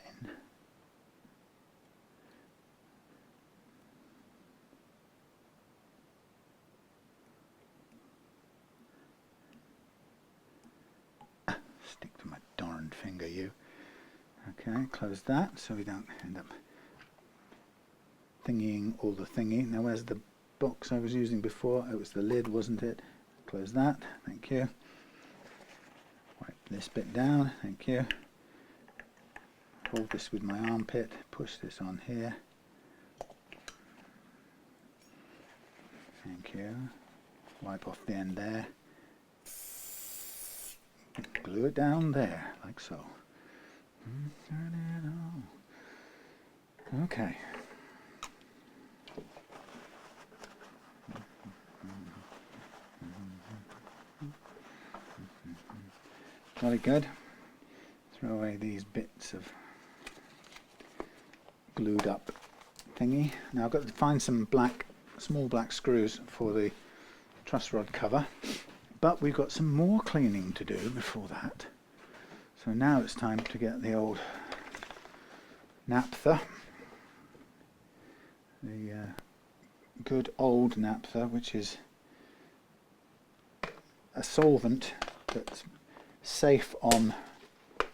Stick to my darned finger, you. Okay, close that so we don't end up thingying all the thingy. Now where's the box I was using before? It was the lid, wasn't it? Close that, thank you. Wipe this bit down, thank you. Hold this with my armpit, push this on here. Thank you. Wipe off the end there. Glue it down there, like so. Okay. Very good. Throw away these bits of glued up thingy. Now I've got to find some small black screws for the truss rod cover, but we've got some more cleaning to do before that. So now it's time to get the old naphtha, the good old naphtha, which is a solvent that's safe on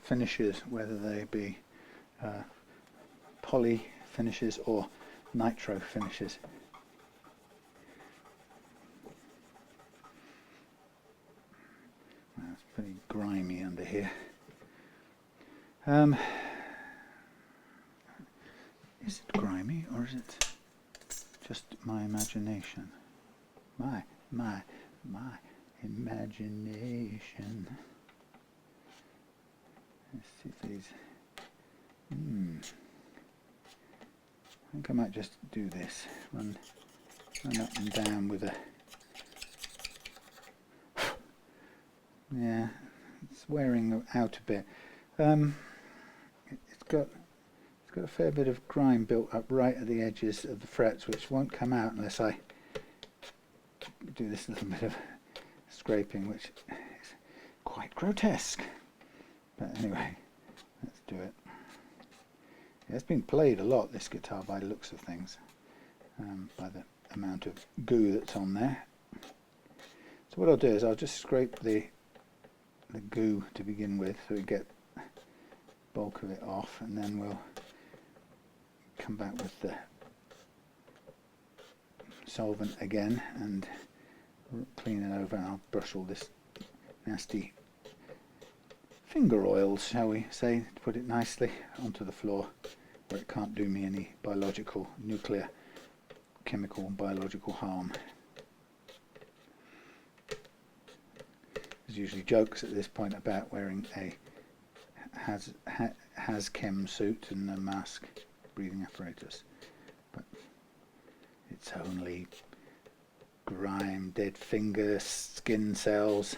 finishes, whether they be poly finishes or nitro finishes. Well, it's pretty grimy under here. Is it grimy or is it just my imagination? My imagination. Let's see if these. I think I might just do this. Run up and down with a. Yeah, it's wearing out a bit. It's got a fair bit of grime built up right at the edges of the frets, which won't come out unless I do this little bit of scraping, which is quite grotesque. But anyway, let's do it. Yeah, it's been played a lot, this guitar, by the looks of things, by the amount of goo that's on there. So what I'll do is I'll just scrape the goo to begin with, so we get bulk of it off, and then we'll come back with the solvent again and clean it over, and I'll brush all this nasty finger oils, shall we say, to put it nicely, onto the floor where it can't do me any biological, nuclear, chemical, biological harm. There's usually jokes at this point about wearing a has-chem suit and a mask, breathing apparatus, but it's only grime, dead fingers, skin cells.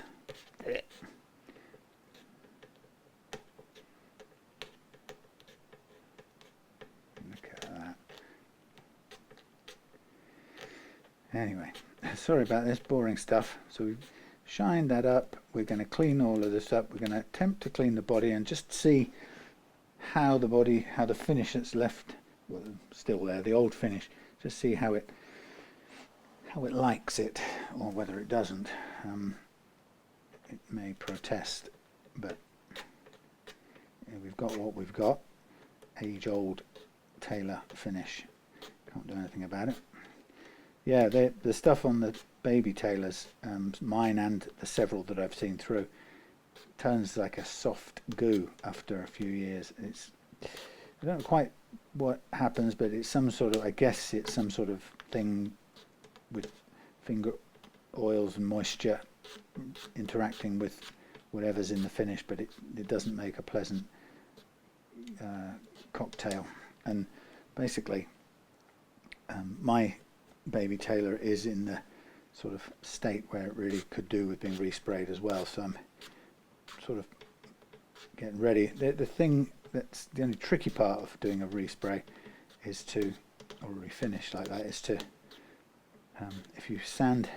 Anyway, sorry about this boring stuff. So we've shined that up. We're going to clean all of this up. We're going to attempt to clean the body and just see how the finish that's left, well, still there, the old finish, just see how how it likes it, or whether it doesn't. It may protest, but we've got what we've got. Age-old Taylor finish. Can't do anything about it. Yeah, the stuff on the baby Taylors, mine and the several that I've seen through, turns like a soft goo after a few years. I don't know quite what happens, but it's some sort of, I guess it's some sort of thing with finger oils and moisture interacting with whatever's in the finish, but it doesn't make a pleasant cocktail. And basically my baby Taylor is in the sort of state where it really could do with being resprayed as well, so I'm sort of getting ready. The thing that's the only tricky part of doing a respray is to, or a refinish like that, is to if you sand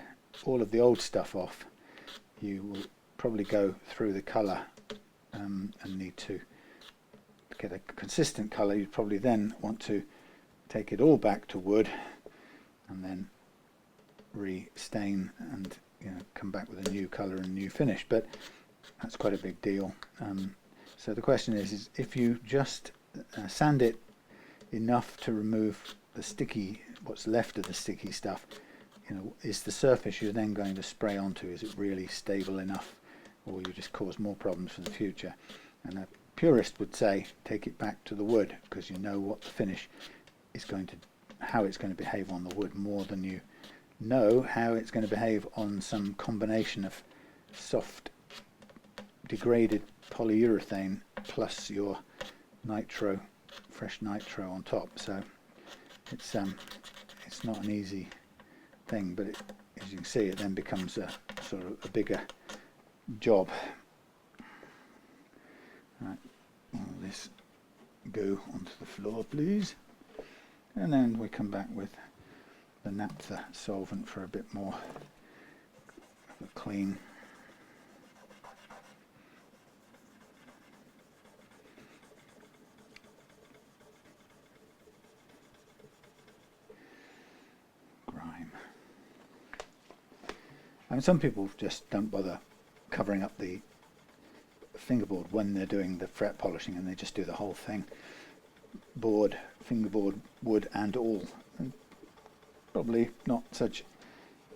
all of the old stuff off, you will probably go through the colour and need to get a consistent colour. You'd probably then want to take it all back to wood and then re-stain and come back with a new colour and new finish, but that's quite a big deal. So the question is if you just sand it enough to remove the sticky, what's left of the sticky stuff, is the surface you're then going to spray onto, is it really stable enough, or you just cause more problems for the future? And a purist would say take it back to the wood, because you know what the finish is going to, how it's going to behave on the wood, more than you know how it's going to behave on some combination of soft degraded polyurethane plus your nitro, fresh nitro on top. So it's not an easy thing, but as you can see, it then becomes a sort of a bigger job. Right, all this goo onto the floor, please, and then we come back with the naphtha solvent for a bit more of a clean. Grime. I mean, some people just don't bother covering up the fingerboard when they're doing the fret polishing, and they just do the whole thing, board, fingerboard, wood and all. And probably not such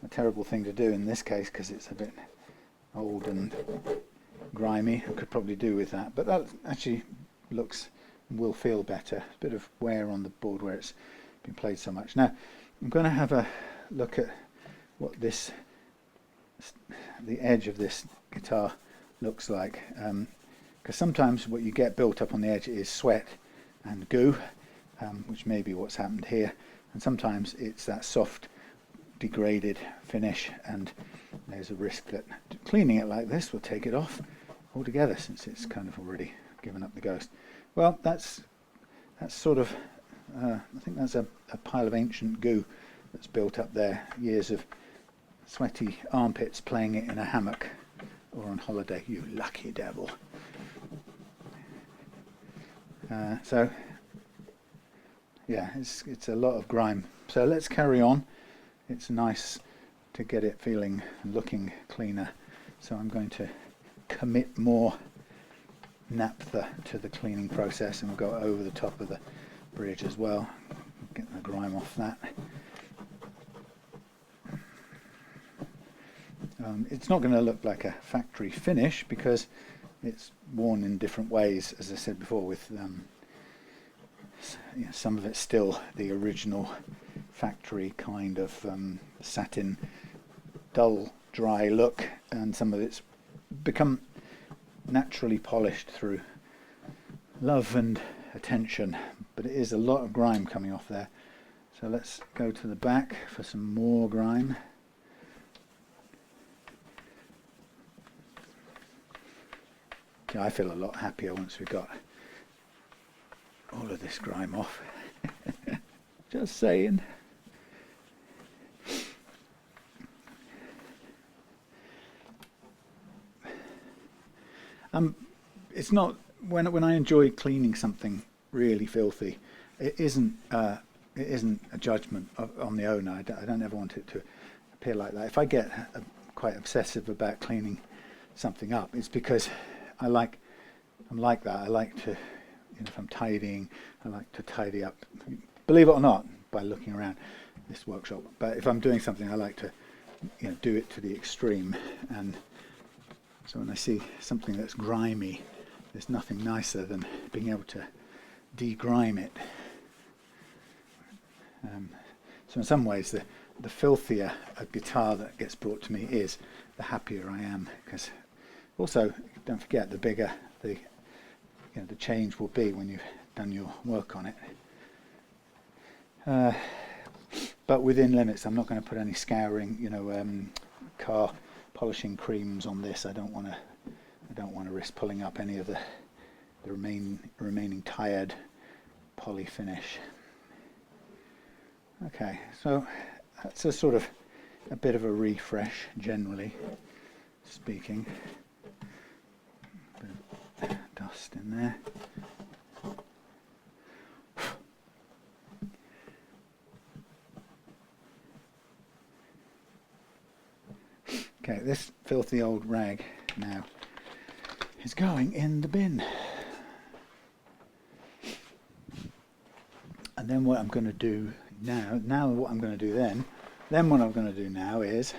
a terrible thing to do in this case, because it's a bit old and grimy. I could probably do with that, but that actually looks and will feel better. A bit of wear on the board where it's been played so much. Now I'm going to have a look at what this, the edge of this guitar looks like, because sometimes what you get built up on the edge is sweat and goo, which may be what's happened here, and sometimes it's that soft degraded finish, and there's a risk that cleaning it like this will take it off altogether, since it's kind of already given up the ghost. Well, that's sort of I think that's a pile of ancient goo that's built up there, years of sweaty armpits playing it in a hammock or on holiday. You lucky devil. So yeah, it's a lot of grime. So let's carry on. It's nice to get it feeling and looking cleaner. So I'm going to commit more naphtha to the cleaning process, and we'll go over the top of the bridge as well, get the grime off that. It's not going to look like a factory finish because it's worn in different ways, as I said before, with some of it's still the original factory kind of satin, dull, dry look, and some of it's become naturally polished through love and attention, but it is a lot of grime coming off there. So let's go to the back for some more grime. Yeah, I feel a lot happier once we've got all of this grime off. Just saying. It's not, when I enjoy cleaning something really filthy, it isn't a judgment on the owner. I don't ever want it to appear like that. If I get quite obsessive about cleaning something up, it's because I'm like that. I like to, if I'm tidying, I like to tidy up, believe it or not, by looking around this workshop. But if I'm doing something, I like to do it to the extreme. And so when I see something that's grimy, there's nothing nicer than being able to de-grime it. So in some ways, the filthier a guitar that gets brought to me is, the happier I am. Because also, don't forget, the bigger the change will be when you've done your work on it. But within limits. I'm not going to put any scouring, car polishing creams on this. I don't want to risk pulling up any of the remaining tired poly finish. Okay, so that's a sort of a bit of a refresh, generally speaking. Bit of dust in there. Okay, this filthy old rag now is going in the bin. And then what I'm going to do now what I'm going to do then what I'm going to do now is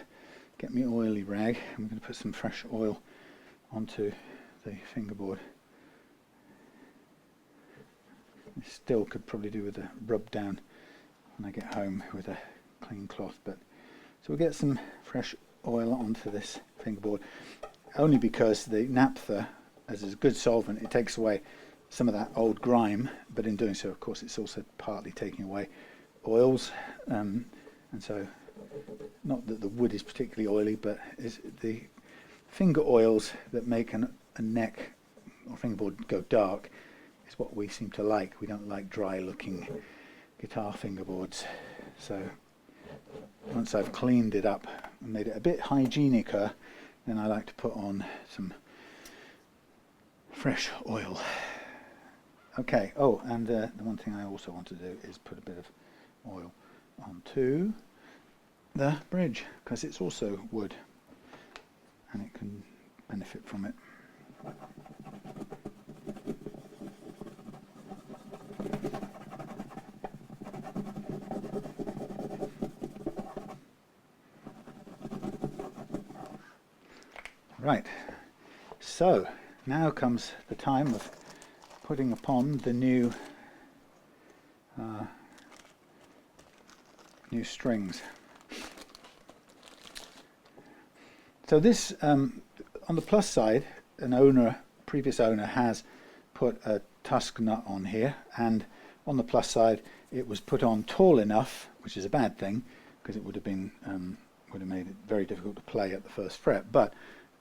get me oily rag. I'm going to put some fresh oil onto the fingerboard. I still could probably do with a rub down when I get home with a clean cloth, but so we'll get some fresh oil onto this fingerboard, only because the naphtha, as a good solvent, it takes away some of that old grime, but in doing so, of course, it's also partly taking away oils, and so not that the wood is particularly oily, but is the finger oils that make a neck or fingerboard go dark is what we seem to like. We don't like dry looking guitar fingerboards. So once I've cleaned it up and made it a bit hygienicer, then I like to put on some fresh oil. Okay, oh, and the one thing I also want to do is put a bit of oil onto the bridge, because it's also wood and it can benefit from it. Right, so now comes the time of putting upon the new strings. So this, on the plus side, previous owner has put a tusk nut on here, and on the plus side it was put on tall enough, which is a bad thing because it would have made it very difficult to play at the first fret, but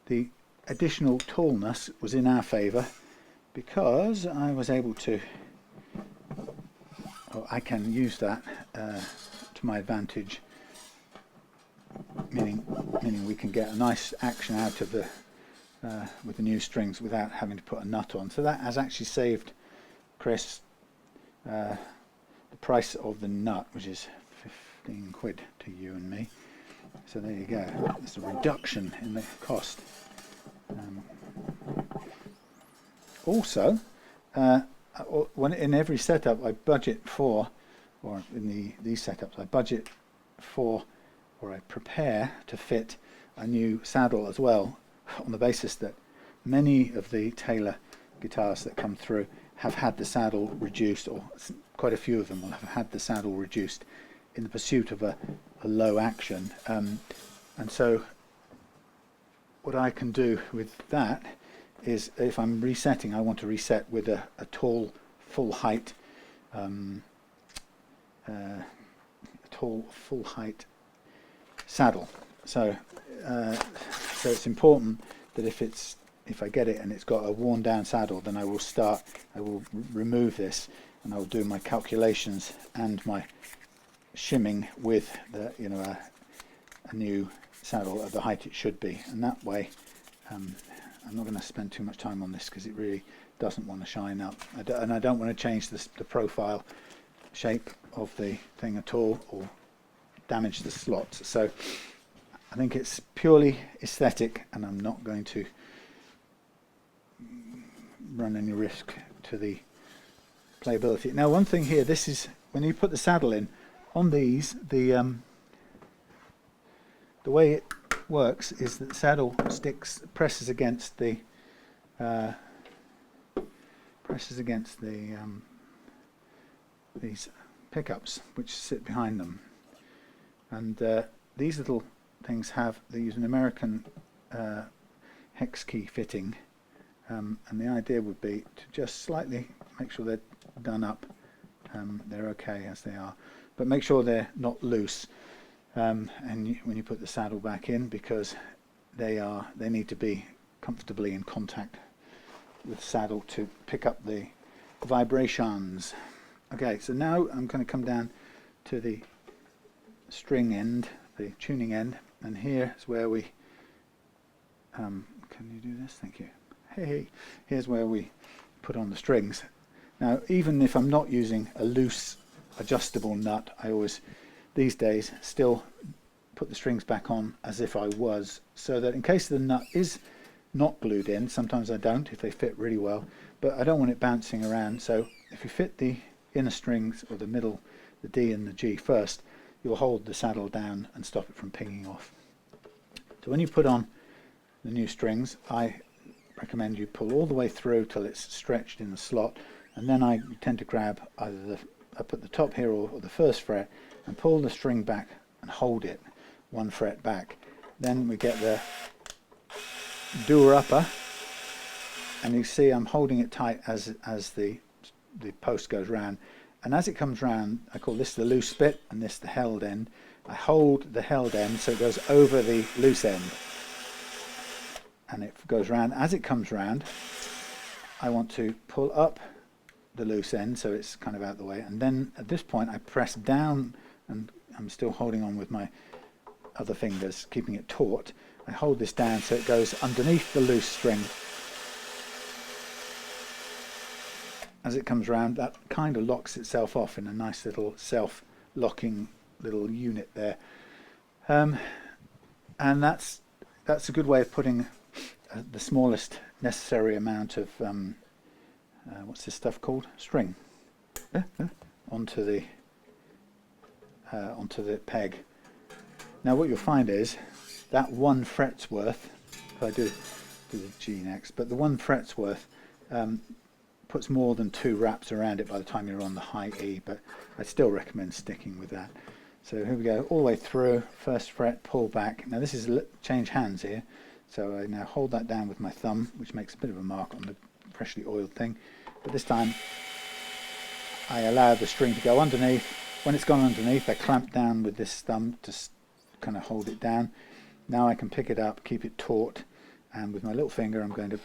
the additional tallness was in our favour because I was able to, I can use that to my advantage, meaning we can get a nice action out of with the new strings without having to put a nut on. So that has actually saved Chris the price of the nut, which is 15 quid to you and me. So there you go. There's a reduction in the cost. Also, when in every setup I budget for, or in these setups I budget for, or I prepare to fit a new saddle as well, on the basis that many of the Taylor guitars that come through have had the saddle reduced, or quite a few of them will have had the saddle reduced in the pursuit of a low action. And so what I can do with that is, if I'm resetting, I want to reset with a tall, full height, saddle. So it's important that if I get it and it's got a worn down saddle, then I will remove this and I will do my calculations and my shimming with a new saddle at the height it should be, and that way I'm not going to spend too much time on this because it really doesn't want to shine up, and I don't want to change the profile shape of the thing at all or damage the slots. So I think it's purely aesthetic, and I'm not going to run any risk to the playability. Now, one thing here, this is when you put the saddle in on these, the way it works is that the saddle presses against the these pickups which sit behind them, and these little things they use an American hex key fitting, and the idea would be to just slightly make sure they're done up. They're okay as they are, but make sure they're not loose, and when you put the saddle back in, because they need to be comfortably in contact with the saddle to pick up the vibrations. Okay, so now I'm going to come down to the string end, the tuning end, and here is where we can you do this? Thank you. Hey, here's where we put on the strings. Now, even if I'm not using a loose adjustable nut, I always these days still put the strings back on as if I was, so that in case the nut is not glued in, sometimes I don't if they fit really well, but I don't want it bouncing around. So if you fit the inner strings, or the middle, the D and the G first, you'll hold the saddle down and stop it from pinging off. So when you put on the new strings, I recommend you pull all the way through till it's stretched in the slot, and then I tend to grab either up at the top here or the first fret and pull the string back and hold it one fret back. Then we get the doer upper, and you see I'm holding it tight as the post goes round, and as it comes round, I call this the loose bit and this the held end. I hold the held end so it goes over the loose end, and it goes round. As it comes round, I want to pull up the loose end so it's kind of out the way, and then at this point I press down, and I'm still holding on with my other fingers, keeping it taut. I hold this down so it goes underneath the loose string. As it comes round, that kind of locks itself off in a nice little self-locking little unit there, and that's a good way of putting the smallest necessary amount of what's this stuff called? String onto the peg. Now what you'll find is that 1 fret's worth, if I do the G next, but the 1 fret's worth puts more than 2 wraps around it by the time you're on the high E, but I still recommend sticking with that. So here we go, all the way through, first fret, pull back. Now this is change hands here, so I now hold that down with my thumb, which makes a bit of a mark on the freshly oiled thing, but this time I allow the string to go underneath. When it's gone underneath, I clamp down with this thumb to kind of hold it down. Now I can pick it up, keep it taut, and with my little finger I'm going to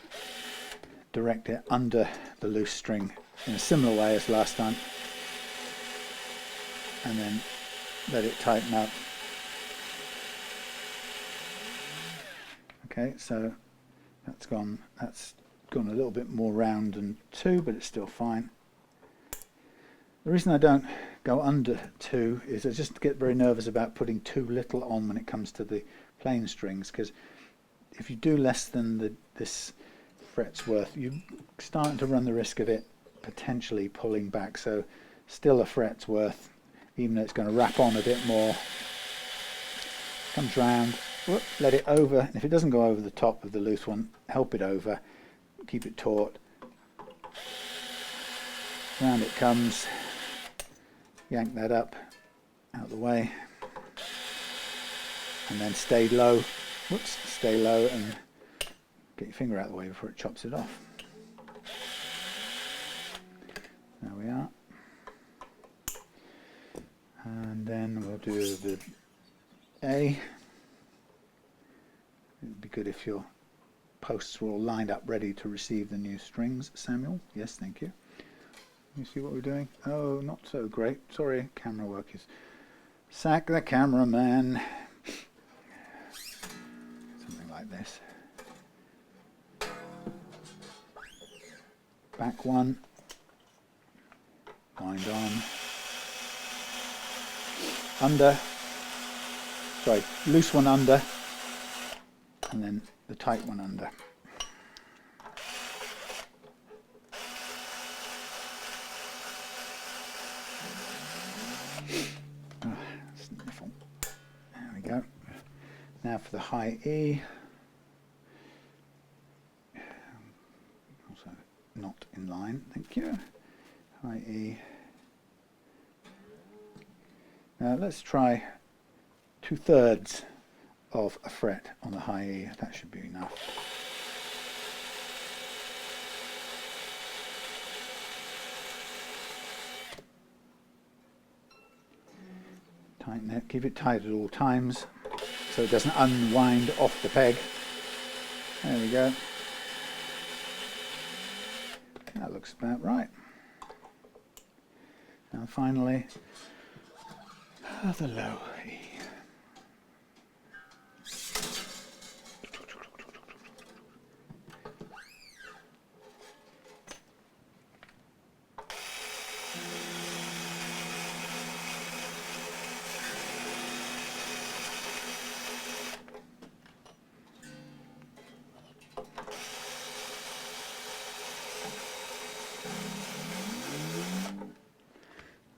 direct it under the loose string in a similar way as last time, and then let it tighten up. Okay, so that's gone a little bit more round than 2, but it's still fine. The reason I don't go under 2 is I just get very nervous about putting too little on when it comes to the plain strings, because if you do less than this fret's worth, you're starting to run the risk of it potentially pulling back. So still a fret's worth, even though it's going to wrap on a bit more. Comes round, whoop, let it over, and if it doesn't go over the top of the loose one, help it over, keep it taut. Round it comes, yank that up out of the way, and then stay low, stay low and get your finger out of the way before it chops it off. There we are. And then we'll do the A. It would be good if your posts were all lined up ready to receive the new strings, Samuel. Yes, thank you. You see what we're doing? Oh, not so great. Sorry, camera work is... Sack the cameraman. Something like this. Back one. Wind on. Under. Sorry, loose one under. and then the tight one under. Oh, sniffle. There we go. Now for the high E. Also not in line, thank you. High E. Now let's try 2/3 of a fret on the high E. That should be enough. Tighten it, keep it tight at all times so it doesn't unwind off the peg. There we go. That looks about right. And finally, the low E.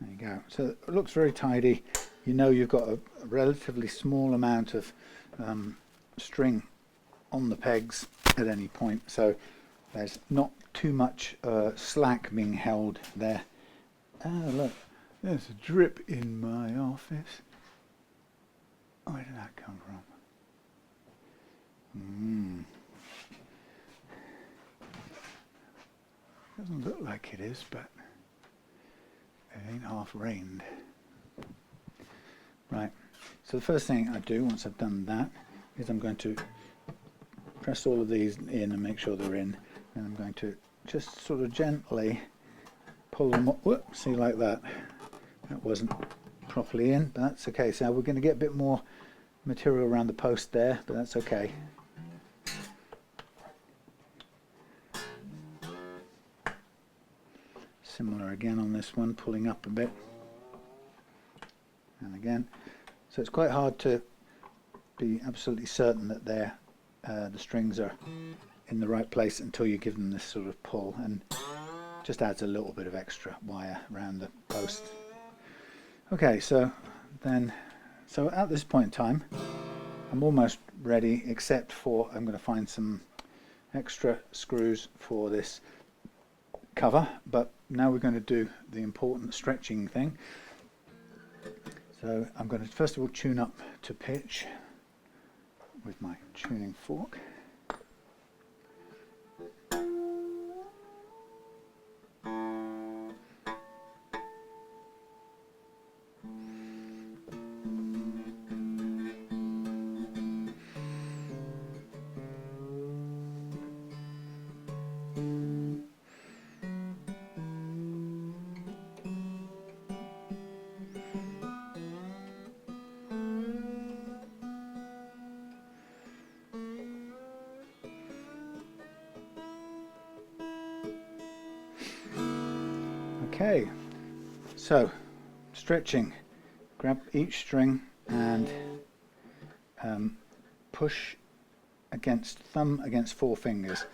There you go. So it looks very tidy. You know you've got a relatively small amount of string on the pegs at any point, so there's not too much slack being held there. Ah, look, there's a drip in my office. Where did that come from? Doesn't look like it is, but it ain't half rained. Right, so the first thing I do once I've done that is I'm going to press all of these in and make sure they're in, and I'm going to just sort of gently pull them up. Whoop, see, like that. That wasn't properly in, but that's okay. So we're going to get a bit more material around the post there, but that's okay. Similar again on this one, pulling up a bit. And again, so it's quite hard to be absolutely certain that the strings are in the right place until you give them this sort of pull, and just adds a little bit of extra wire around the post. Okay, so at this point in time, I'm almost ready, except for I'm going to find some extra screws for this cover, but now we're going to do the important stretching thing. So I'm going to first of all tune up to pitch with my tuning fork. Okay, so stretching, grab each string and push thumb against four fingers,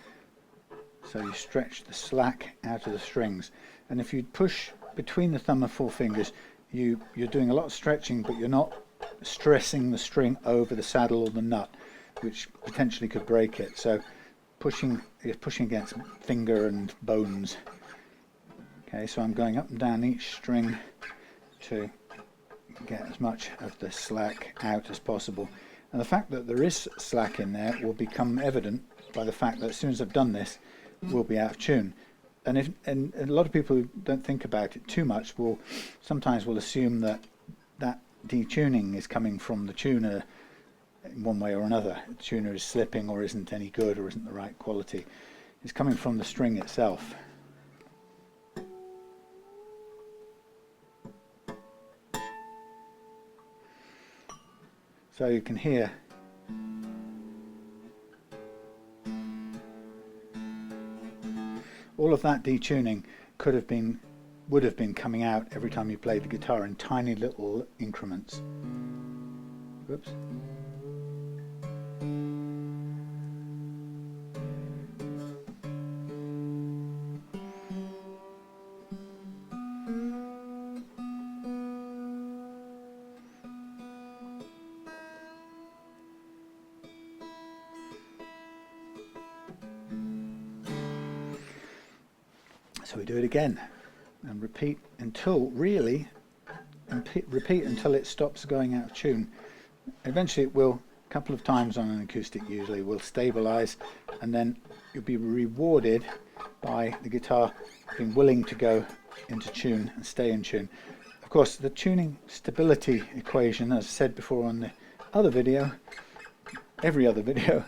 so you stretch the slack out of the strings. And if you push between the thumb and four fingers, you're doing a lot of stretching, but you're not stressing the string over the saddle or the nut, which potentially could break it. So you're pushing against finger and bones. Okay, so I'm going up and down each string to get as much of the slack out as possible. And the fact that there is slack in there will become evident by the fact that as soon as I've done this, we'll be out of tune. And a lot of people who don't think about it too much will sometimes assume that detuning is coming from the tuner in one way or another. The tuner is slipping or isn't any good or isn't the right quality. It's coming from the string itself. So you can hear all of that detuning would have been coming out every time you played the guitar in tiny little increments. Whoops. So we do it again and repeat until repeat until it stops going out of tune. Eventually it will, a couple of times on an acoustic usually, will stabilize, and then you'll be rewarded by the guitar being willing to go into tune and stay in tune. Of course, the tuning stability equation, as I said before on the other video, every other video,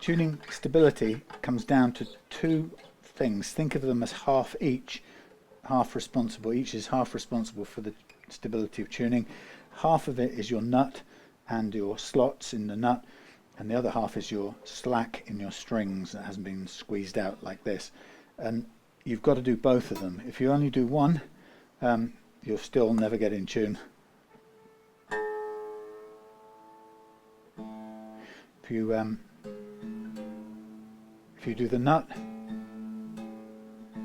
tuning stability comes down to two things. Think of them as half each, half responsible. Each is half responsible for the stability of tuning. Half of it is your nut and your slots in the nut, and the other half is your slack in your strings that hasn't been squeezed out like this. And you've got to do both of them. If you only do one, you'll still never get in tune. If you do the nut,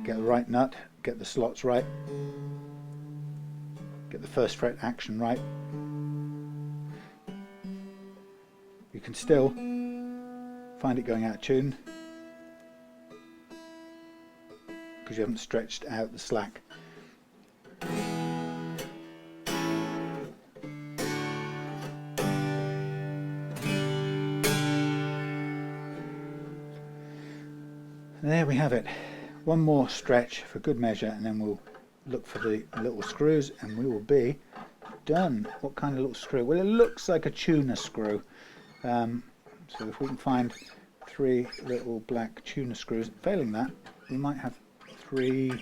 get the right nut, get the slots right, get the first fret action right, you can still find it going out of tune because you haven't stretched out the slack. There we have it. One more stretch for good measure, and then we'll look for the little screws and we will be done. What kind of little screw? Well, it looks like a tuner screw. So if we can find 3 little black tuner screws, failing that, we might have 3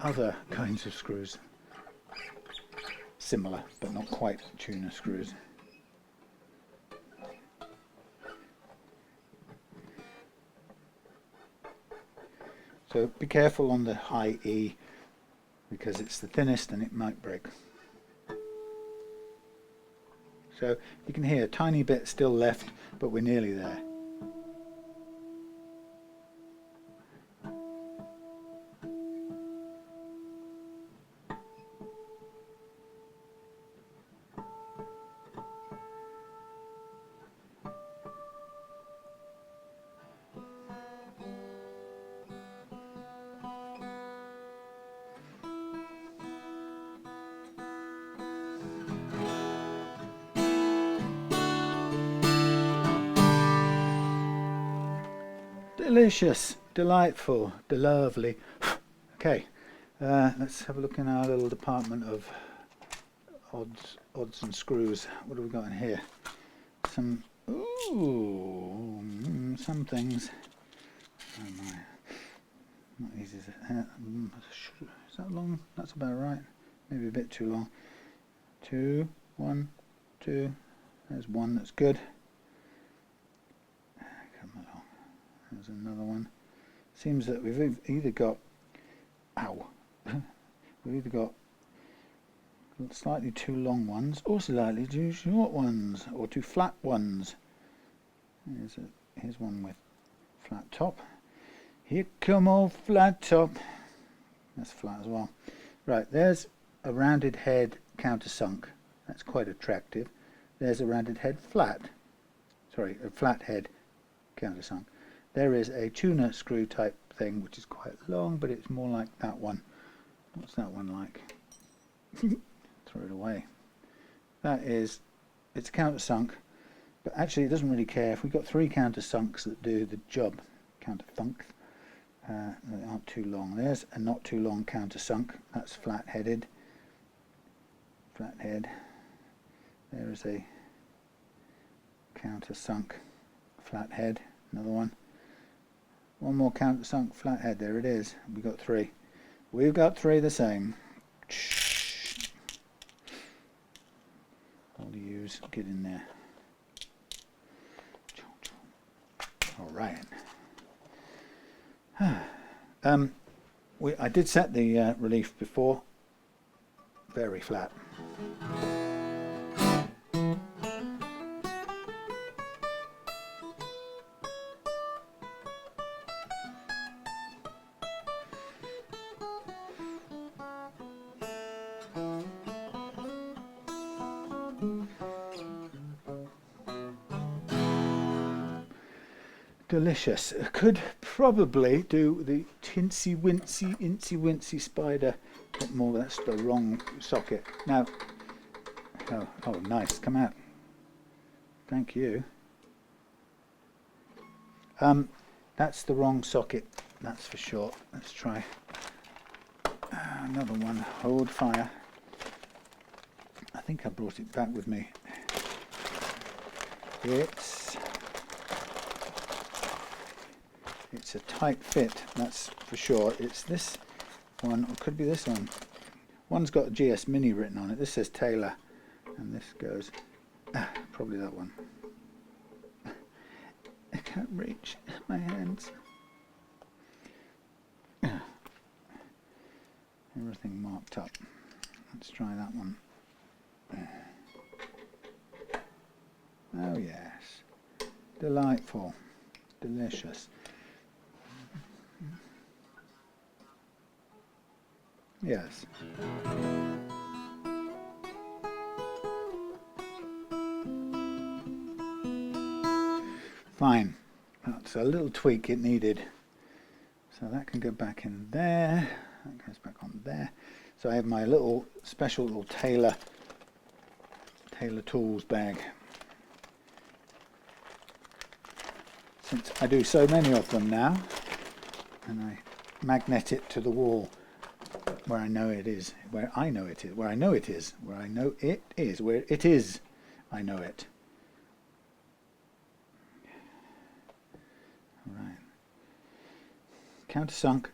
other kinds of screws. Similar, but not quite tuner screws. So be careful on the high E because it's the thinnest and it might break. So you can hear a tiny bit still left, but we're nearly there. Delicious, delightful, lovely. Okay, let's have a look in our little department of odds and screws. What have we got in here? Some things. Oh my, not easy. Is that long? That's about right. Maybe a bit too long. 2, 1, 2. There's one that's good. There's another one. Seems that we've either got we've either got slightly too long ones or slightly too short ones or too flat ones. Here's one with flat top. Here come old flat top. That's flat as well. Right, there's a rounded head countersunk. That's quite attractive. There's a rounded head flat. Sorry, a flat head countersunk. There is a tuner screw type thing which is quite long, but it's more like that one. What's that one like? Throw it away. That is, it's countersunk, but actually it doesn't really care. If we've got 3 countersunks that do the job, counterfunks, they aren't too long. There's a not too long countersunk. That's flat headed. Flat head. There is a countersunk flat head. Another one. One more countersunk flathead. There it is. We've got 3. We've got 3 the same. All the U's get in there. All right. I did set the relief before. Very flat. delicious. I could probably do the tinsy wincy spider a bit more, but that's the wrong socket. Now, oh nice, come out. Thank you. That's the wrong socket, that's for sure. Let's try another one. Hold fire. I think I brought it back with me. It's a tight fit, that's for sure. It's this one, or it could be this one. One's got GS Mini written on it. This says Taylor, and this goes, probably that one. I can't reach my hands. Everything marked up. Let's try that one. Oh yes, delightful, delicious. Yes. Fine. That's a little tweak it needed. So that can go back in there. That goes back on there. So I have my little special little Taylor tools bag. Since I do so many of them now, and I magnet it to the wall where I know it is, where I know it is, where I know it is, where I know it is, where it is, I know it. Alright. Countersunk,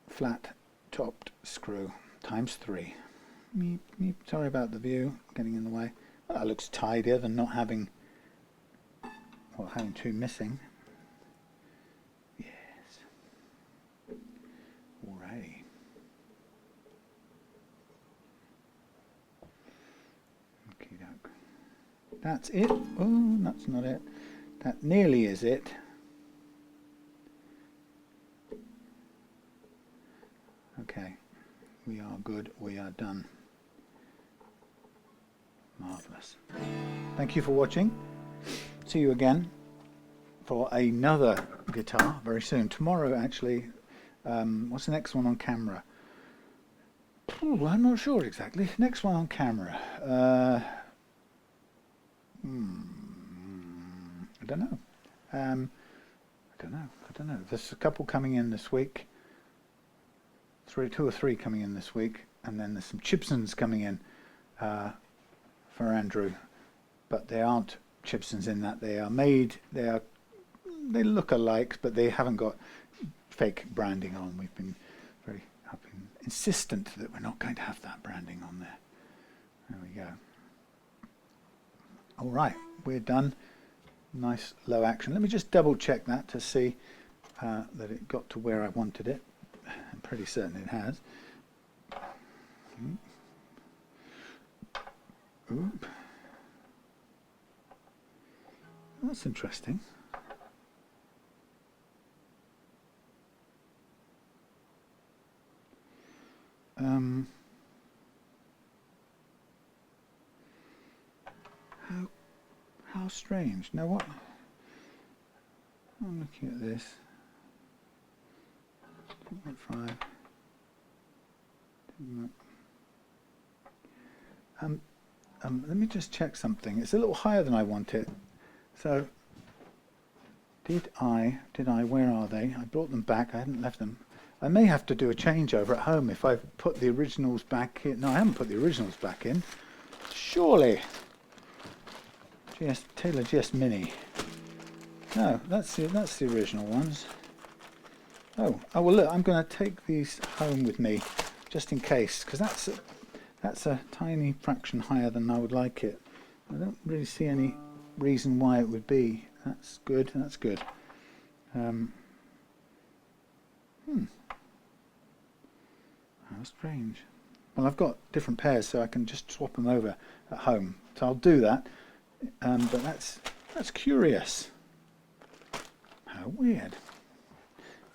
flat topped screw, ×3. Meep, meep. Sorry about the view getting in the way. Well, that looks tidier than not having, well, having two missing. Yes. Alrighty. That's it. Oh, that's not it. That nearly is it. Okay, we are good. We are done. Marvellous. Thank you for watching. See you again for another guitar very soon. Tomorrow, actually. What's the next one on camera? Ooh, I'm not sure exactly. Next one on camera. I don't know. I don't know. There's a couple coming in this week. Two or three coming in this week, and then there's some Chibsons coming in for Andrew, but they aren't Chibsons in that they are made. They look alike, but they haven't got fake branding on. I've been insistent that we're not going to have that branding on there. There we go. All right, we're done. Nice low action. Let me just double check that to see that it got to where I wanted it. I'm pretty certain it has. Oop. That's interesting. How strange. Now what? I'm looking at this. 2.5. Let me just check something. It's a little higher than I want it. So did I, where are they? I brought them back. I hadn't left them. I may have to do a changeover at home if I put the originals back in. No, I haven't put the originals back in. Surely. Taylor GS Mini. No, that's the original ones. Oh well, look, I'm going to take these home with me just in case, because that's a tiny fraction higher than I would like it. I don't really see any reason why it would be. That's good. That's good. How strange. Well, I've got different pairs, so I can just swap them over at home. So I'll do that. But that's curious. How weird.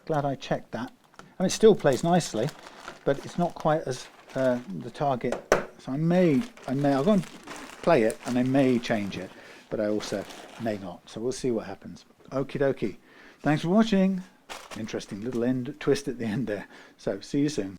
Glad I checked that. I mean, it still plays nicely, but it's not quite as the target. So I'll go and play it, and I may change it, but I also may not. So we'll see what happens. Okie dokie. Thanks for watching. Interesting little end twist at the end there. So see you soon.